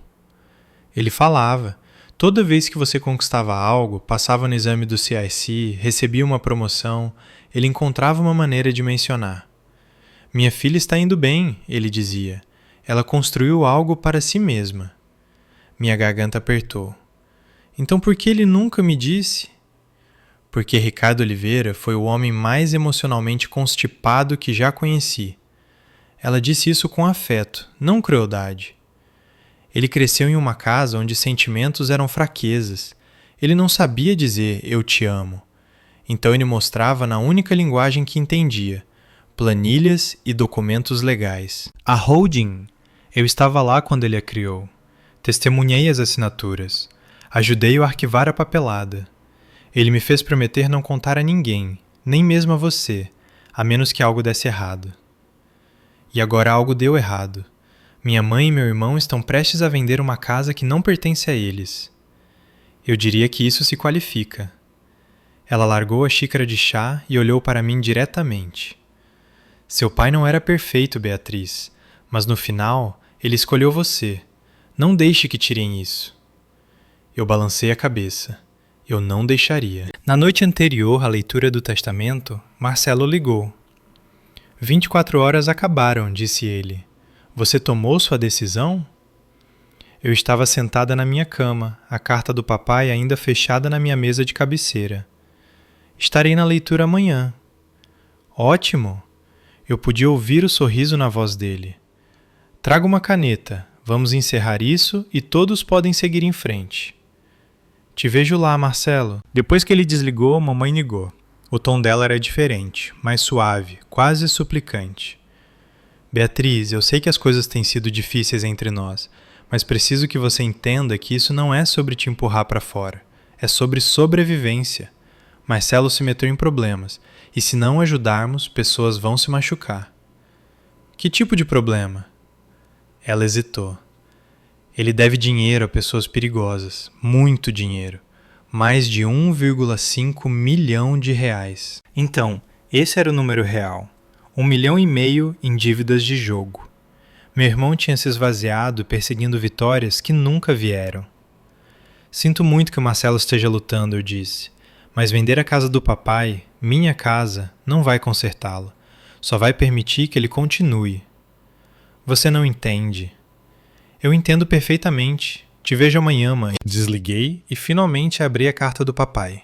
Ele falava. Toda vez que você conquistava algo, passava no exame do CIC, recebia uma promoção, ele encontrava uma maneira de mencionar. Minha filha está indo bem, ele dizia. Ela construiu algo para si mesma. Minha garganta apertou. Então por que ele nunca me disse? Porque Ricardo Oliveira foi o homem mais emocionalmente constipado que já conheci. Ela disse isso com afeto, não crueldade. Ele cresceu em uma casa onde sentimentos eram fraquezas. Ele não sabia dizer eu te amo. Então ele mostrava na única linguagem que entendia, planilhas e documentos legais. A holding. Eu estava lá quando ele a criou. Testemunhei as assinaturas. Ajudei-o a arquivar a papelada. Ele me fez prometer não contar a ninguém, nem mesmo a você, a menos que algo desse errado. E agora algo deu errado. Minha mãe e meu irmão estão prestes a vender uma casa que não pertence a eles. Eu diria que isso se qualifica. Ela largou a xícara de chá e olhou para mim diretamente. Seu pai não era perfeito, Beatriz, mas no final ele escolheu você. Não deixe que tirem isso. Eu balancei a cabeça. Eu não deixaria. Na noite anterior à leitura do testamento, Marcelo ligou. 24 horas acabaram, disse ele. Você tomou sua decisão? Eu estava sentada na minha cama, a carta do papai ainda fechada na minha mesa de cabeceira. Estarei na leitura amanhã. Ótimo! Eu podia ouvir o sorriso na voz dele. Traga uma caneta, vamos encerrar isso e todos podem seguir em frente. Te vejo lá, Marcelo. Depois que ele desligou, mamãe ligou. O tom dela era diferente, mais suave, quase suplicante. Beatriz, eu sei que as coisas têm sido difíceis entre nós, mas preciso que você entenda que isso não é sobre te empurrar para fora. É sobre sobrevivência. Marcelo se meteu em problemas, e se não ajudarmos, pessoas vão se machucar. Que tipo de problema? Ela hesitou. Ele deve dinheiro a pessoas perigosas, muito dinheiro, mais de 1,5 milhão de reais. Então, esse era o número real, 1,5 milhão em dívidas de jogo. Meu irmão tinha se esvaziado perseguindo vitórias que nunca vieram. Sinto muito que o Marcelo esteja lutando, eu disse, mas vender a casa do papai, minha casa, não vai consertá-lo, só vai permitir que ele continue. Você não entende. Eu entendo perfeitamente. Te vejo amanhã, mãe. Desliguei e finalmente abri a carta do papai.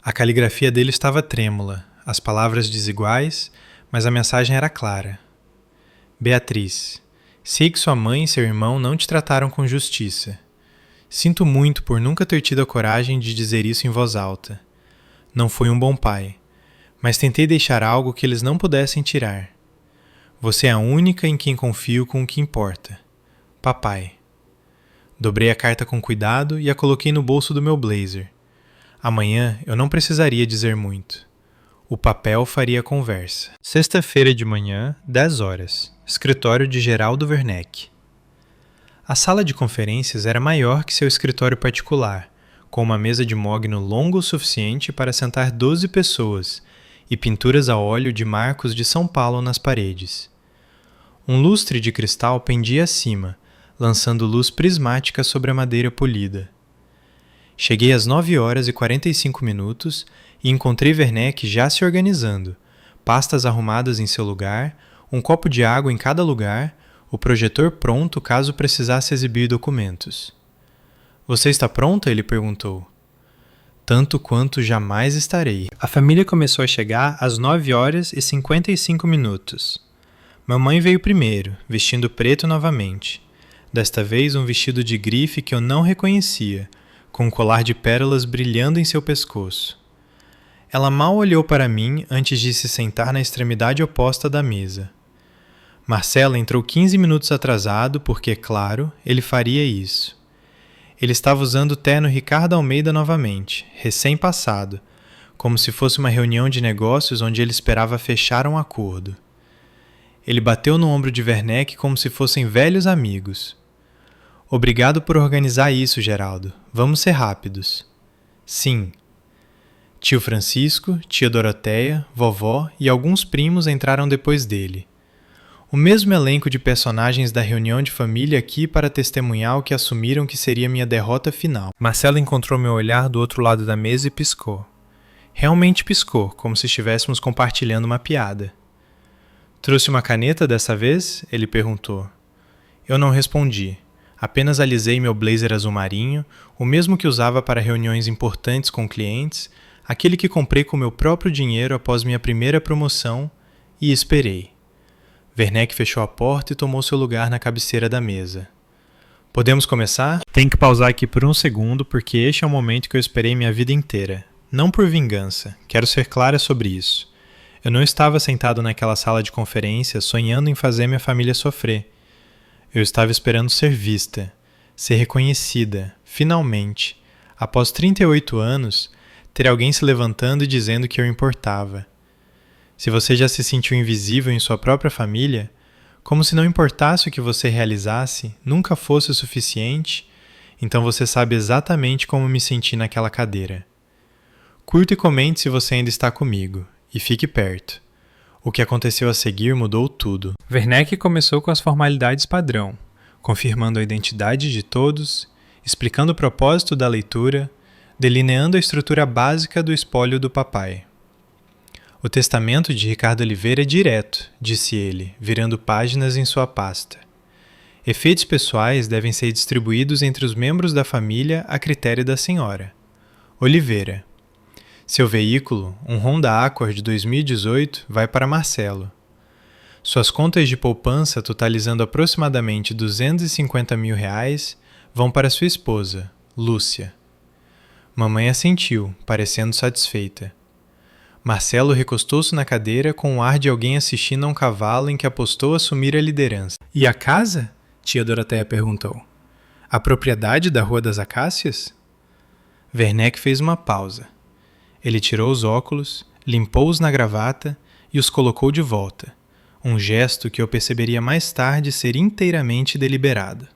A caligrafia dele estava trêmula, as palavras desiguais, mas a mensagem era clara. Beatriz, sei que sua mãe e seu irmão não te trataram com justiça. Sinto muito por nunca ter tido a coragem de dizer isso em voz alta. Não fui um bom pai, mas tentei deixar algo que eles não pudessem tirar. Você é a única em quem confio com o que importa. Papai. Dobrei a carta com cuidado e a coloquei no bolso do meu blazer. Amanhã eu não precisaria dizer muito. O papel faria a conversa. Sexta-feira de manhã, 10 horas. Escritório de Geraldo Werneck. A sala de conferências era maior que seu escritório particular, com uma mesa de mogno longa o suficiente para sentar 12 pessoas e pinturas a óleo de marcos de São Paulo nas paredes. Um lustre de cristal pendia acima, lançando luz prismática sobre a madeira polida. Cheguei às 9 horas e 45 minutos e encontrei Werneck já se organizando, pastas arrumadas em seu lugar, um copo de água em cada lugar, o projetor pronto caso precisasse exibir documentos. Você está pronta? Ele perguntou. Tanto quanto jamais estarei. A família começou a chegar às 9 horas e 55 minutos. Mamãe veio primeiro, vestindo preto novamente. Desta vez um vestido de grife que eu não reconhecia, com um colar de pérolas brilhando em seu pescoço. Ela mal olhou para mim antes de se sentar na extremidade oposta da mesa. Marcelo entrou 15 minutos atrasado porque, claro, ele faria isso. Ele estava usando o terno Ricardo Almeida novamente, recém-passado, como se fosse uma reunião de negócios onde ele esperava fechar um acordo. Ele bateu no ombro de Werneck como se fossem velhos amigos. Obrigado por organizar isso, Geraldo. Vamos ser rápidos. Sim. Tio Francisco, tia Doroteia, vovó e alguns primos entraram depois dele. O mesmo elenco de personagens da reunião de família aqui para testemunhar o que assumiram que seria minha derrota final. Marcelo encontrou meu olhar do outro lado da mesa e piscou. Realmente piscou, como se estivéssemos compartilhando uma piada. Trouxe uma caneta dessa vez? Ele perguntou. Eu não respondi. Apenas alisei meu blazer azul marinho, o mesmo que usava para reuniões importantes com clientes, aquele que comprei com meu próprio dinheiro após minha primeira promoção, e esperei. Werneck fechou a porta e tomou seu lugar na cabeceira da mesa. Podemos começar? Tenho que pausar aqui por um segundo, porque este é o momento que eu esperei minha vida inteira. Não por vingança, quero ser clara sobre isso. Eu não estava sentado naquela sala de conferência sonhando em fazer minha família sofrer. Eu estava esperando ser vista, ser reconhecida, finalmente, após 38 anos, ter alguém se levantando e dizendo que eu importava. Se você já se sentiu invisível em sua própria família, como se não importasse o que você realizasse, nunca fosse o suficiente, então você sabe exatamente como me senti naquela cadeira. Curta e comente se você ainda está comigo, e fique perto. O que aconteceu a seguir mudou tudo. Werneck começou com as formalidades padrão, confirmando a identidade de todos, explicando o propósito da leitura, delineando a estrutura básica do espólio do papai. O testamento de Ricardo Oliveira é direto, disse ele, virando páginas em sua pasta. Efeitos pessoais devem ser distribuídos entre os membros da família a critério da senhora. Oliveira. Seu veículo, um Honda Accord de 2018, vai para Marcelo. Suas contas de poupança, totalizando aproximadamente R$250 mil, vão para sua esposa, Lúcia. Mamãe assentiu, parecendo satisfeita. Marcelo recostou-se na cadeira com o ar de alguém assistindo a um cavalo em que apostou assumir a liderança. E a casa? Tia Doroteia perguntou. A propriedade da Rua das Acácias? Werneck fez uma pausa. Ele tirou os óculos, limpou-os na gravata e os colocou de volta, um gesto que eu perceberia mais tarde ser inteiramente deliberado.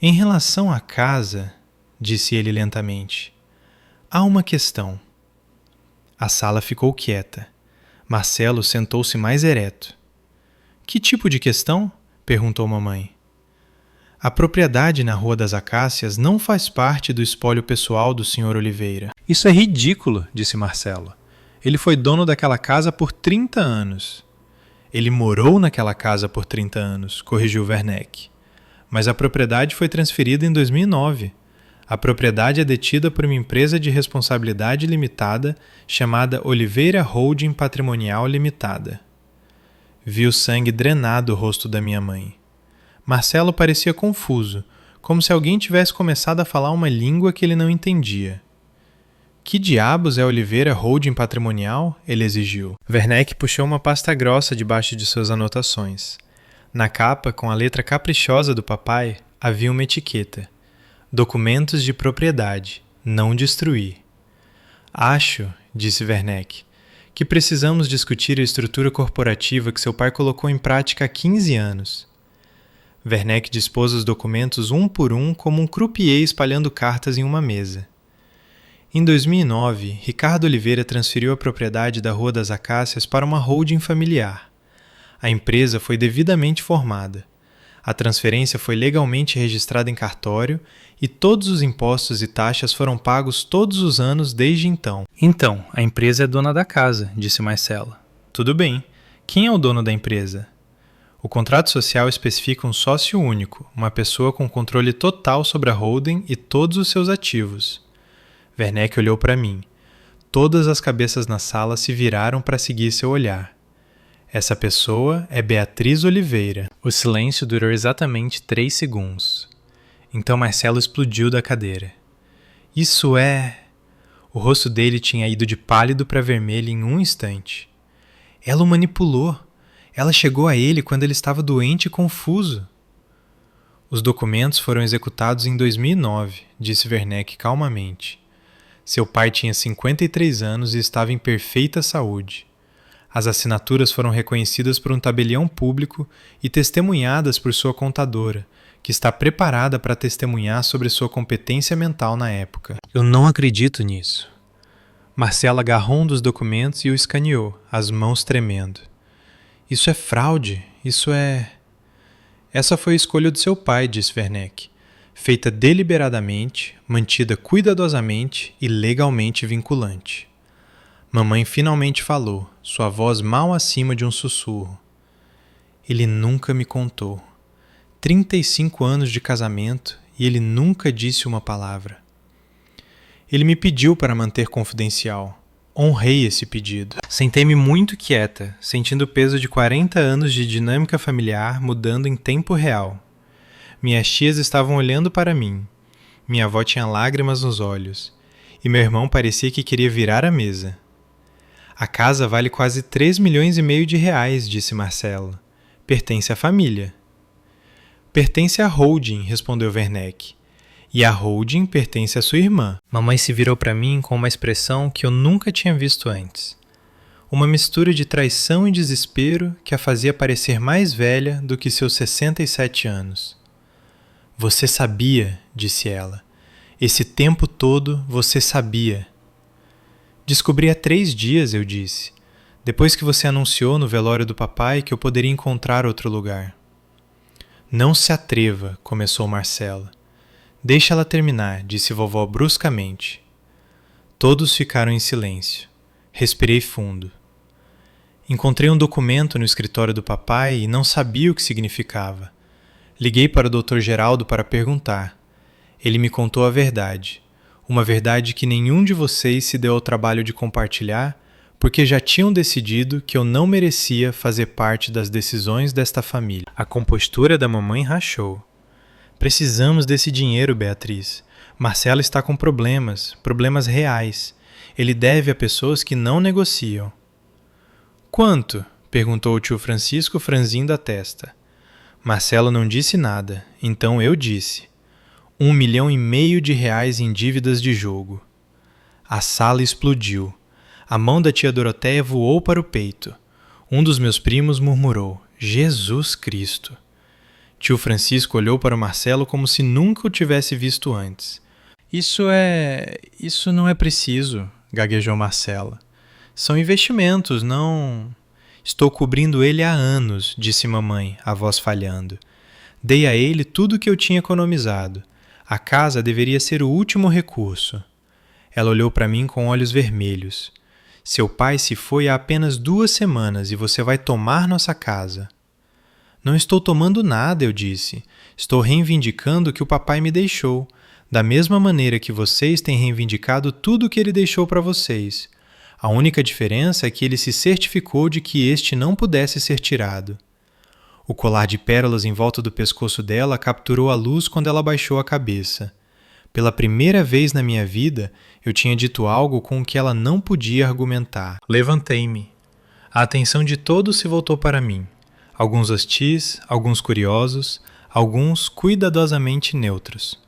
Em relação à casa, disse ele lentamente, há uma questão. A sala ficou quieta. Marcelo sentou-se mais ereto. Que tipo de questão? Perguntou mamãe. A propriedade na Rua das Acácias não faz parte do espólio pessoal do Sr. Oliveira. Isso é ridículo, disse Marcelo. Ele foi dono daquela casa por 30 anos. Ele morou naquela casa por 30 anos, corrigiu Werneck. Mas a propriedade foi transferida em 2009. A propriedade é detida por uma empresa de responsabilidade limitada chamada Oliveira Holding Patrimonial Limitada. Vi o sangue drenar do rosto da minha mãe. Marcelo parecia confuso, como se alguém tivesse começado a falar uma língua que ele não entendia. Que diabos é Oliveira Holding Patrimonial? Ele exigiu. Werneck puxou uma pasta grossa debaixo de suas anotações. Na capa, com a letra caprichosa do papai, havia uma etiqueta. Documentos de propriedade, não destruir. Acho, disse Werneck, que precisamos discutir a estrutura corporativa que seu pai colocou em prática há 15 anos. Werneck dispôs os documentos um por um como um croupier espalhando cartas em uma mesa. Em 2009, Ricardo Oliveira transferiu a propriedade da Rua das Acácias para uma holding familiar. A empresa foi devidamente formada. A transferência foi legalmente registrada em cartório e todos os impostos e taxas foram pagos todos os anos desde então. Então, a empresa é dona da casa, disse Marcela. Tudo bem. Quem é o dono da empresa? O contrato social especifica um sócio único, uma pessoa com controle total sobre a holding e todos os seus ativos. Werneck olhou para mim. Todas as cabeças na sala se viraram para seguir seu olhar. Essa pessoa é Beatriz Oliveira. O silêncio durou exatamente 3 segundos. Então Marcelo explodiu da cadeira. Isso é... O rosto dele tinha ido de pálido para vermelho em um instante. Ela o manipulou. Ela chegou a ele quando ele estava doente e confuso. Os documentos foram executados em 2009, disse Werneck calmamente. Seu pai tinha 53 anos e estava em perfeita saúde. As assinaturas foram reconhecidas por um tabelião público e testemunhadas por sua contadora, que está preparada para testemunhar sobre sua competência mental na época. Eu não acredito nisso. Marcela agarrou um dos documentos e o escaneou, as mãos tremendo. Isso é fraude, isso é... Essa foi a escolha do seu pai, disse Werneck, feita deliberadamente, mantida cuidadosamente e legalmente vinculante. Mamãe finalmente falou, sua voz mal acima de um sussurro. Ele nunca me contou. 35 anos de casamento e ele nunca disse uma palavra. Ele me pediu para manter confidencial. Honrei esse pedido. Sentei-me muito quieta, sentindo o peso de 40 anos de dinâmica familiar mudando em tempo real. Minhas tias estavam olhando para mim. Minha avó tinha lágrimas nos olhos. E meu irmão parecia que queria virar a mesa. A casa vale quase 3,5 milhões de reais, disse Marcela. Pertence à família. Pertence à holding, respondeu Werneck. E a holding pertence à sua irmã. Mamãe se virou para mim com uma expressão que eu nunca tinha visto antes. Uma mistura de traição e desespero que a fazia parecer mais velha do que seus 67 anos. Você sabia, disse ela. Esse tempo todo você sabia. Descobri há 3 dias, eu disse. Depois que você anunciou no velório do papai que eu poderia encontrar outro lugar. Não se atreva, começou Marcela. Deixa ela terminar, disse vovó bruscamente. Todos ficaram em silêncio. Respirei fundo. Encontrei um documento no escritório do papai e não sabia o que significava. Liguei para o Dr. Geraldo para perguntar. Ele me contou a verdade. Uma verdade que nenhum de vocês se deu ao trabalho de compartilhar, porque já tinham decidido que eu não merecia fazer parte das decisões desta família. A compostura da mamãe rachou. Precisamos desse dinheiro, Beatriz. Marcelo está com problemas reais. Ele deve a pessoas que não negociam. Quanto? Perguntou o tio Francisco, franzindo a testa. Marcelo não disse nada, então eu disse. 1,5 milhão de reais em dívidas de jogo. A sala explodiu. A mão da tia Doroteia voou para o peito. Um dos meus primos murmurou, Jesus Cristo. Tio Francisco olhou para o Marcelo como se nunca o tivesse visto antes. Isso não é preciso, gaguejou Marcela. São investimentos, não... Estou cobrindo ele há anos, disse mamãe, a voz falhando. Dei a ele tudo o que eu tinha economizado. A casa deveria ser o último recurso. Ela olhou para mim com olhos vermelhos. Seu pai se foi há apenas 2 semanas e você vai tomar nossa casa. Não estou tomando nada, eu disse. Estou reivindicando o que o papai me deixou, da mesma maneira que vocês têm reivindicado tudo o que ele deixou para vocês. A única diferença é que ele se certificou de que este não pudesse ser tirado. O colar de pérolas em volta do pescoço dela capturou a luz quando ela baixou a cabeça. Pela primeira vez na minha vida, eu tinha dito algo com o que ela não podia argumentar. Levantei-me. A atenção de todos se voltou para mim. Alguns hostis, alguns curiosos, alguns cuidadosamente neutros.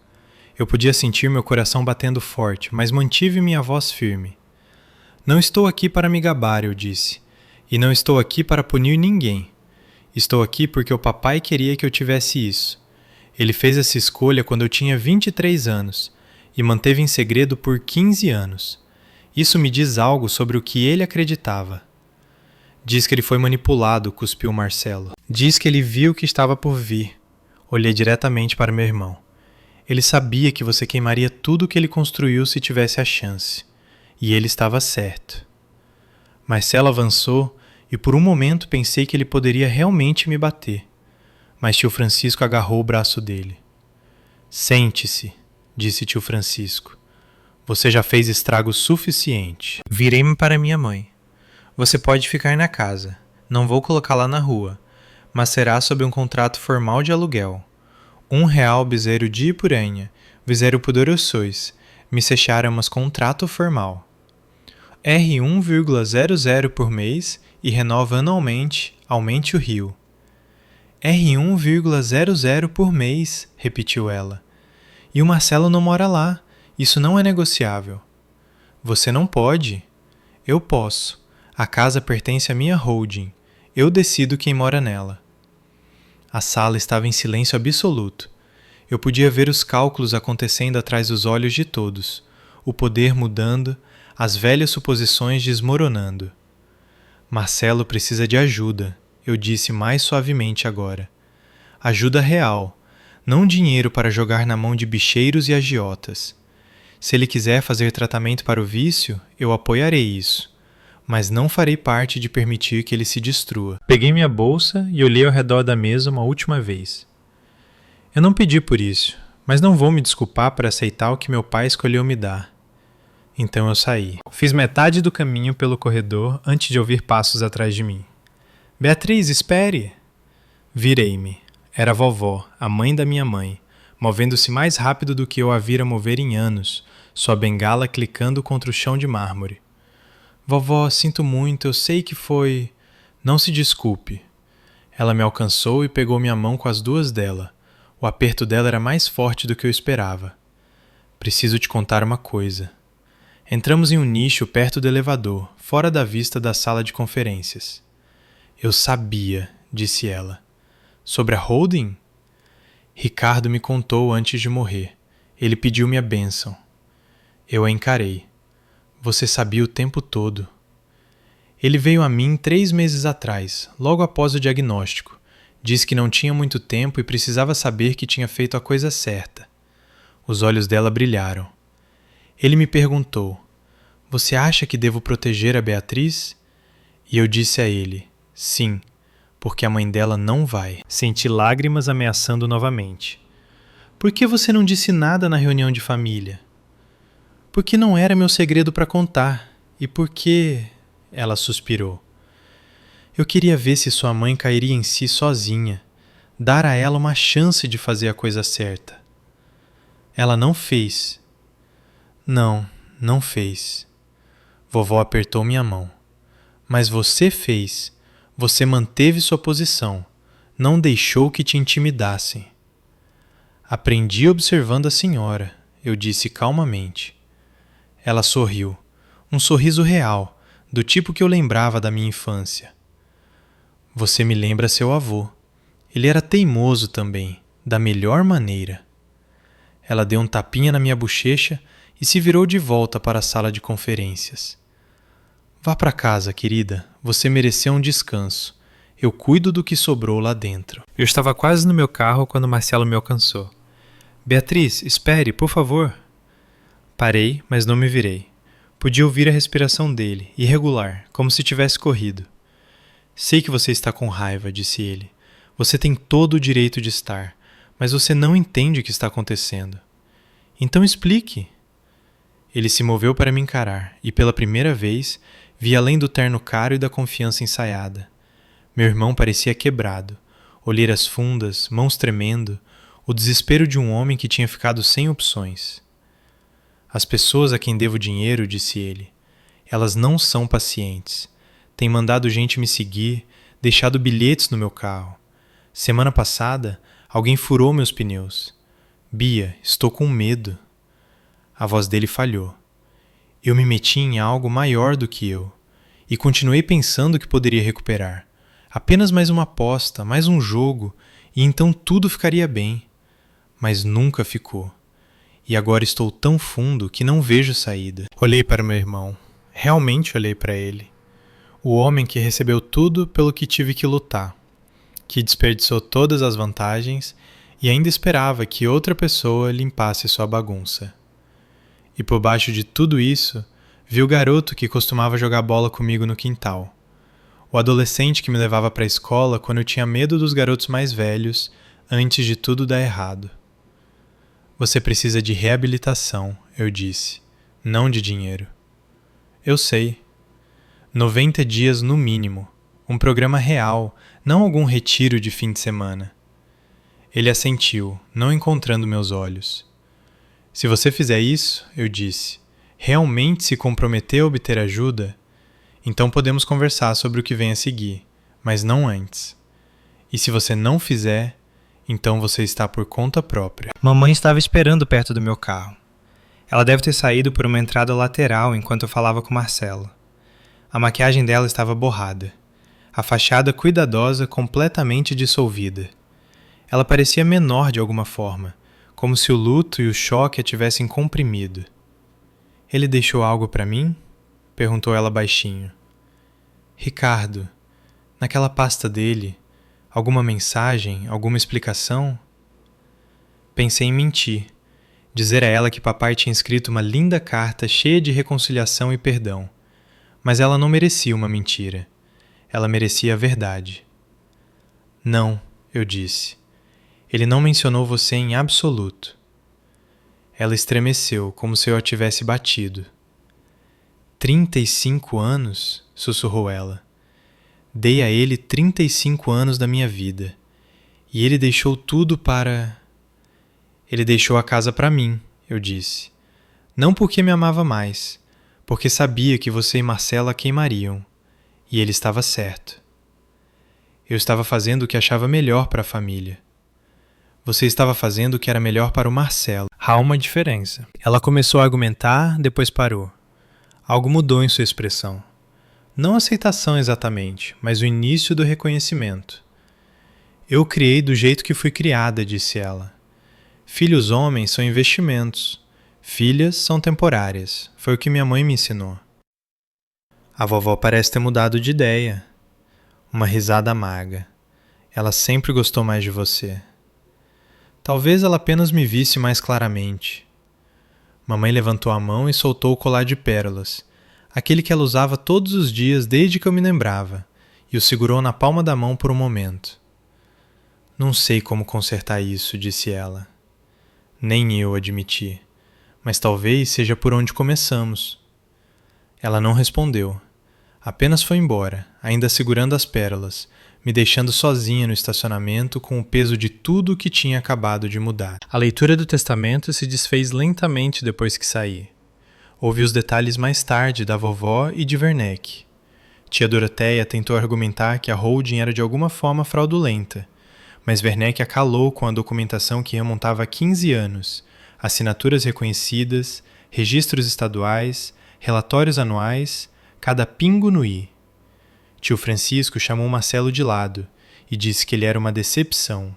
Eu podia sentir meu coração batendo forte, mas mantive minha voz firme. Não estou aqui para me gabar, eu disse. E não estou aqui para punir ninguém. Estou aqui porque o papai queria que eu tivesse isso. Ele fez essa escolha quando eu tinha 23 anos e manteve em segredo por 15 anos. Isso me diz algo sobre o que ele acreditava. Diz que ele foi manipulado, cuspiu Marcelo. Diz que ele viu o que estava por vir. Olhei diretamente para meu irmão. Ele sabia que você queimaria tudo o que ele construiu se tivesse a chance. E ele estava certo. Marcelo avançou e por um momento pensei que ele poderia realmente me bater. Mas tio Francisco agarrou o braço dele. Sente-se, disse tio Francisco. Você já fez estrago suficiente. Virei-me para minha mãe. Você pode ficar na casa. Não vou colocá-la na rua, mas será sob um contrato formal de aluguel. R$1 bezerro de Ipuranha, bezerro poderosois, me fecharam contrato formal. R$1,00 por mês e renova anualmente, aumente o rio. R$1,00 por mês, repetiu ela. E o Marcelo não mora lá, isso não é negociável. Você não pode. Eu posso. A casa pertence à minha holding. Eu decido quem mora nela. A sala estava em silêncio absoluto. Eu podia ver os cálculos acontecendo atrás dos olhos de todos, o poder mudando, as velhas suposições desmoronando. Marcelo precisa de ajuda, eu disse mais suavemente agora. Ajuda real, não dinheiro para jogar na mão de bicheiros e agiotas. Se ele quiser fazer tratamento para o vício, eu apoiarei isso. Mas não farei parte de permitir que ele se destrua. Peguei minha bolsa e olhei ao redor da mesa uma última vez. Eu não pedi por isso, mas não vou me desculpar por aceitar o que meu pai escolheu me dar. Então eu saí. Fiz metade do caminho pelo corredor antes de ouvir passos atrás de mim. Beatriz, espere! Virei-me. Era a vovó, a mãe da minha mãe, movendo-se mais rápido do que eu a vira mover em anos, sua bengala clicando contra o chão de mármore. Vovó, sinto muito, eu sei que foi... Não se desculpe. Ela me alcançou e pegou minha mão com as duas dela. O aperto dela era mais forte do que eu esperava. Preciso te contar uma coisa. Entramos em um nicho perto do elevador, fora da vista da sala de conferências. Eu sabia, disse ela. Sobre a holding? Ricardo me contou antes de morrer. Ele pediu-me a bênção. Eu a encarei. Você sabia o tempo todo. Ele veio a mim 3 meses atrás, logo após o diagnóstico. Disse que não tinha muito tempo e precisava saber que tinha feito a coisa certa. Os olhos dela brilharam. Ele me perguntou, você acha que devo proteger a Beatriz? E eu disse a ele, sim, porque a mãe dela não vai. Senti lágrimas ameaçando novamente. Por que você não disse nada na reunião de família? Porque não era meu segredo para contar. E porque... Ela suspirou. Eu queria ver se sua mãe cairia em si sozinha. Dar a ela uma chance de fazer a coisa certa. Ela não fez. Não fez. Vovó apertou minha mão. Mas você fez. Você manteve sua posição. Não deixou que te intimidassem. Aprendi observando a senhora, eu disse calmamente. Ela sorriu. Um sorriso real, do tipo que eu lembrava da minha infância. Você me lembra seu avô. Ele era teimoso também, da melhor maneira. Ela deu um tapinha na minha bochecha e se virou de volta para a sala de conferências. Vá para casa, querida. Você mereceu um descanso. Eu cuido do que sobrou lá dentro. Eu estava quase no meu carro quando Marcelo me alcançou. Beatriz, espere, por favor. Parei, mas não me virei. Podia ouvir a respiração dele, irregular, como se tivesse corrido. Sei que você está com raiva, disse ele. Você tem todo o direito de estar, mas você não entende o que está acontecendo. Então explique. Ele se moveu para me encarar e, pela primeira vez, vi além do terno caro e da confiança ensaiada. Meu irmão parecia quebrado, olheiras fundas, mãos tremendo, o desespero de um homem que tinha ficado sem opções. As pessoas a quem devo dinheiro, disse ele, elas não são pacientes. Têm mandado gente me seguir, deixado bilhetes no meu carro. Semana passada, alguém furou meus pneus. Bia, estou com medo. A voz dele falhou. Eu me meti em algo maior do que eu, e continuei pensando que poderia recuperar. Apenas mais uma aposta, mais um jogo, e então tudo ficaria bem. Mas nunca ficou. E agora estou tão fundo que não vejo saída. Olhei para meu irmão. Realmente olhei para ele. O homem que recebeu tudo pelo que tive que lutar, que desperdiçou todas as vantagens e ainda esperava que outra pessoa limpasse sua bagunça. E por baixo de tudo isso, vi o garoto que costumava jogar bola comigo no quintal. O adolescente que me levava para a escola quando eu tinha medo dos garotos mais velhos, antes de tudo dar errado. Você precisa de reabilitação, eu disse, não de dinheiro. Eu sei. 90 dias no mínimo. Um programa real, não algum retiro de fim de semana. Ele assentiu, não encontrando meus olhos. Se você fizer isso, eu disse, realmente se comprometer a obter ajuda, então podemos conversar sobre o que vem a seguir, mas não antes. E se você não fizer, então você está por conta própria. Mamãe estava esperando perto do meu carro. Ela deve ter saído por uma entrada lateral enquanto eu falava com Marcelo. A maquiagem dela estava borrada. A fachada cuidadosa completamente dissolvida. Ela parecia menor de alguma forma, como se o luto e o choque a tivessem comprimido. Ele deixou algo para mim? Perguntou ela baixinho. Ricardo, naquela pasta dele, alguma mensagem, alguma explicação? Pensei em mentir, dizer a ela que papai tinha escrito uma linda carta cheia de reconciliação e perdão, mas ela não merecia uma mentira. Ela merecia a verdade. Não, eu disse. Ele não mencionou você em absoluto. Ela estremeceu, como se eu a tivesse batido. 35 anos? Sussurrou ela. Dei a ele 35 anos da minha vida. E ele deixou tudo para... Ele deixou a casa para mim, eu disse. Não porque me amava mais, porque sabia que você e Marcela queimariam. E ele estava certo. Eu estava fazendo o que achava melhor para a família. Você estava fazendo o que era melhor para o Marcelo. Há uma diferença. Ela começou a argumentar, depois parou. Algo mudou em sua expressão. Não aceitação exatamente, mas o início do reconhecimento. Eu criei do jeito que fui criada, disse ela. Filhos homens são investimentos. Filhas são temporárias. Foi o que minha mãe me ensinou. A vovó parece ter mudado de ideia. Uma risada amarga. Ela sempre gostou mais de você. Talvez ela apenas me visse mais claramente. Mamãe levantou a mão e soltou o colar de pérolas, aquele que ela usava todos os dias desde que eu me lembrava, e o segurou na palma da mão por um momento. Não sei como consertar isso, disse ela. Nem eu, admiti, mas talvez seja por onde começamos. Ela não respondeu. Apenas foi embora, ainda segurando as pérolas, me deixando sozinha no estacionamento com o peso de tudo o que tinha acabado de mudar. A leitura do testamento se desfez lentamente depois que saí. Ouvi os detalhes mais tarde da vovó e de Werneck. Tia Doroteia tentou argumentar que a holding era de alguma forma fraudulenta, mas Werneck a calou com a documentação que remontava a 15 anos, assinaturas reconhecidas, registros estaduais, relatórios anuais, cada pingo no i. Tio Francisco chamou Marcelo de lado e disse que ele era uma decepção.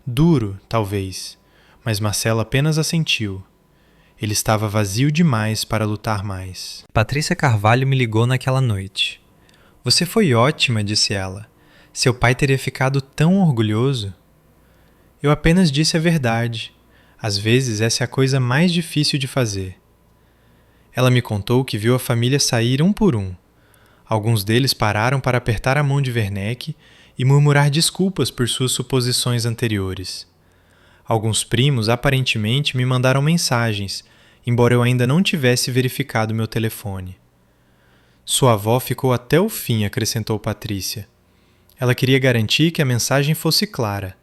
Duro, talvez, mas Marcelo apenas assentiu. Ele estava vazio demais para lutar mais. Patrícia Carvalho me ligou naquela noite. Você foi ótima, disse ela. Seu pai teria ficado tão orgulhoso. Eu apenas disse a verdade. Às vezes essa é a coisa mais difícil de fazer. Ela me contou que viu a família sair um por um. Alguns deles pararam para apertar a mão de Werneck e murmurar desculpas por suas suposições anteriores. Alguns primos aparentemente me mandaram mensagens, embora eu ainda não tivesse verificado meu telefone. Sua avó ficou até o fim, acrescentou Patrícia. Ela queria garantir que a mensagem fosse clara.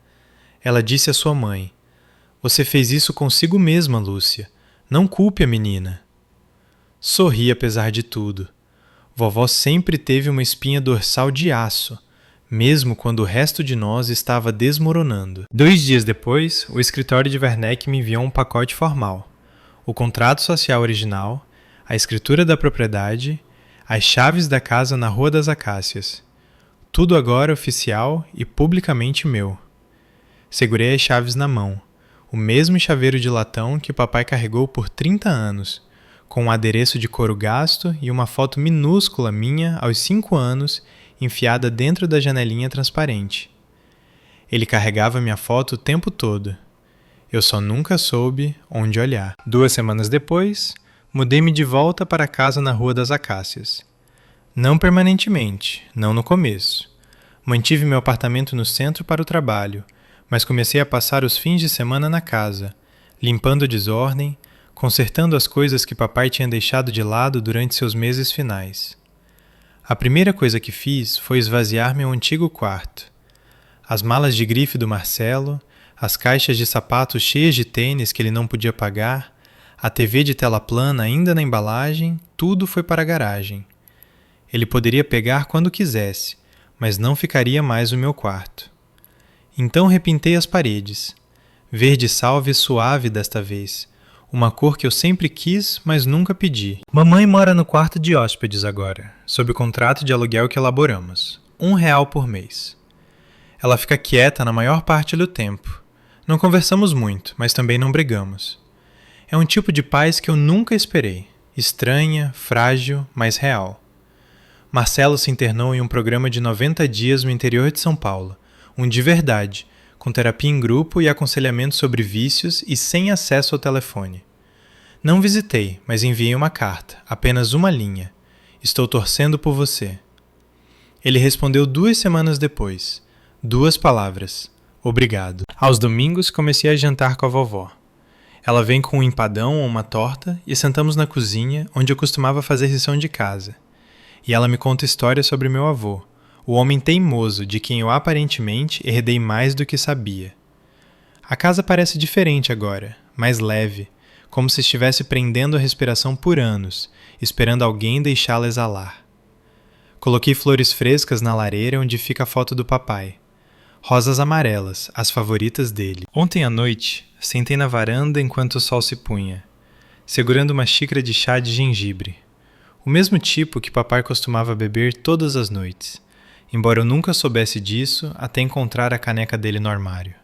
Ela disse à sua mãe: Você fez isso consigo mesma, Lúcia. Não culpe a menina. Sorri apesar de tudo. Vovó sempre teve uma espinha dorsal de aço, mesmo quando o resto de nós estava desmoronando. 2 dias depois, o escritório de Werneck me enviou um pacote formal. O contrato social original, a escritura da propriedade, as chaves da casa na Rua das Acácias. Tudo agora oficial e publicamente meu. Segurei as chaves na mão, o mesmo chaveiro de latão que papai carregou por 30 anos, com um adereço de couro gasto e uma foto minúscula minha aos 5 anos enfiada dentro da janelinha transparente. Ele carregava minha foto o tempo todo. Eu só nunca soube onde olhar. 2 semanas depois, mudei-me de volta para casa na Rua das Acácias. Não permanentemente, não no começo. Mantive meu apartamento no centro para o trabalho, mas comecei a passar os fins de semana na casa, limpando a desordem, consertando as coisas que papai tinha deixado de lado durante seus meses finais. A primeira coisa que fiz foi esvaziar meu antigo quarto. As malas de grife do Marcelo, as caixas de sapatos cheias de tênis que ele não podia pagar, a TV de tela plana ainda na embalagem, tudo foi para a garagem. Ele poderia pegar quando quisesse, mas não ficaria mais no meu quarto. Então repintei as paredes. Verde salve suave desta vez, uma cor que eu sempre quis, mas nunca pedi. Mamãe mora no quarto de hóspedes agora, sob o contrato de aluguel que elaboramos, R$1 por mês. Ela fica quieta na maior parte do tempo. Não conversamos muito, mas também não brigamos. É um tipo de paz que eu nunca esperei. Estranha, frágil, mas real. Marcelo se internou em um programa de 90 dias no interior de São Paulo, um de verdade, com terapia em grupo e aconselhamento sobre vícios e sem acesso ao telefone. Não visitei, mas enviei uma carta, apenas uma linha. Estou torcendo por você. Ele respondeu 2 semanas depois. 2 palavras. Obrigado. Aos domingos comecei a jantar com a vovó. Ela vem com um empadão ou uma torta e sentamos na cozinha, onde eu costumava fazer lição de casa. E ela me conta histórias sobre meu avô, o homem teimoso de quem eu aparentemente herdei mais do que sabia. A casa parece diferente agora, mais leve, como se estivesse prendendo a respiração por anos, esperando alguém deixá-la exalar. Coloquei flores frescas na lareira onde fica a foto do papai. Rosas amarelas, as favoritas dele. Ontem à noite, sentei na varanda enquanto o sol se punha, segurando uma xícara de chá de gengibre. O mesmo tipo que papai costumava beber todas as noites, embora eu nunca soubesse disso até encontrar a caneca dele no armário.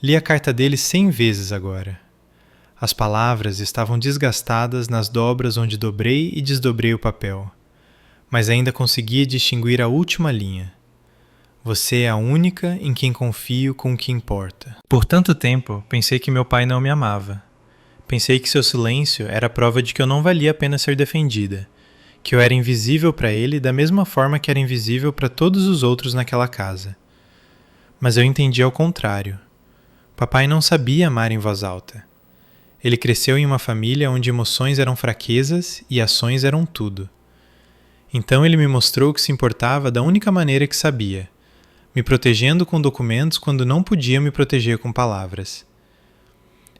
Li a carta dele 100 vezes agora. As palavras estavam desgastadas nas dobras onde dobrei e desdobrei o papel, mas ainda conseguia distinguir a última linha. Você é a única em quem confio com o que importa. Por tanto tempo, pensei que meu pai não me amava. Pensei que seu silêncio era prova de que eu não valia a pena ser defendida, que eu era invisível para ele da mesma forma que era invisível para todos os outros naquela casa. Mas eu entendi ao contrário. Papai não sabia amar em voz alta. Ele cresceu em uma família onde emoções eram fraquezas e ações eram tudo. Então ele me mostrou que se importava da única maneira que sabia, me protegendo com documentos quando não podia me proteger com palavras.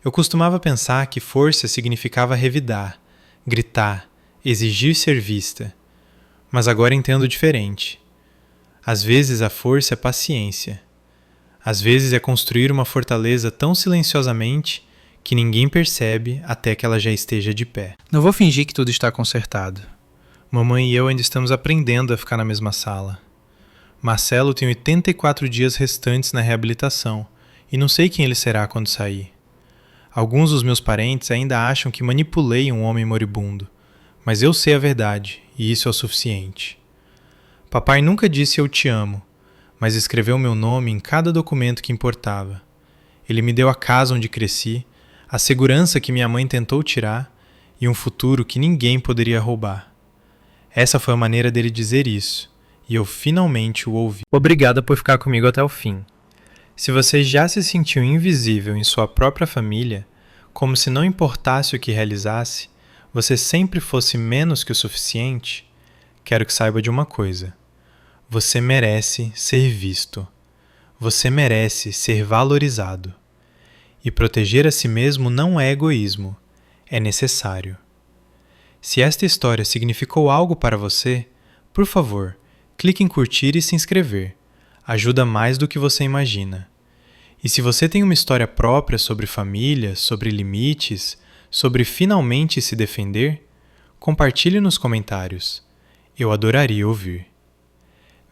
Eu costumava pensar que força significava revidar, gritar, exigir ser vista. Mas agora entendo diferente. Às vezes a força é paciência. Às vezes é construir uma fortaleza tão silenciosamente que ninguém percebe até que ela já esteja de pé. Não vou fingir que tudo está consertado. Mamãe e eu ainda estamos aprendendo a ficar na mesma sala. Marcelo tem 84 dias restantes na reabilitação e não sei quem ele será quando sair. Alguns dos meus parentes ainda acham que manipulei um homem moribundo, mas eu sei a verdade e isso é o suficiente. Papai nunca disse eu te amo, mas escreveu meu nome em cada documento que importava. Ele me deu a casa onde cresci, a segurança que minha mãe tentou tirar e um futuro que ninguém poderia roubar. Essa foi a maneira dele dizer isso, e eu finalmente o ouvi. Obrigada por ficar comigo até o fim. Se você já se sentiu invisível em sua própria família, como se não importasse o que realizasse, você sempre fosse menos que o suficiente, quero que saiba de uma coisa. Você merece ser visto. Você merece ser valorizado. E proteger a si mesmo não é egoísmo, é necessário. Se esta história significou algo para você, por favor, clique em curtir e se inscrever. Ajuda mais do que você imagina. E se você tem uma história própria sobre família, sobre limites, sobre finalmente se defender? Compartilhe nos comentários. Eu adoraria ouvir.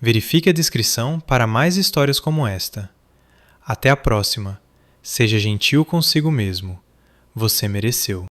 Verifique a descrição para mais histórias como esta. Até a próxima. Seja gentil consigo mesmo. Você mereceu.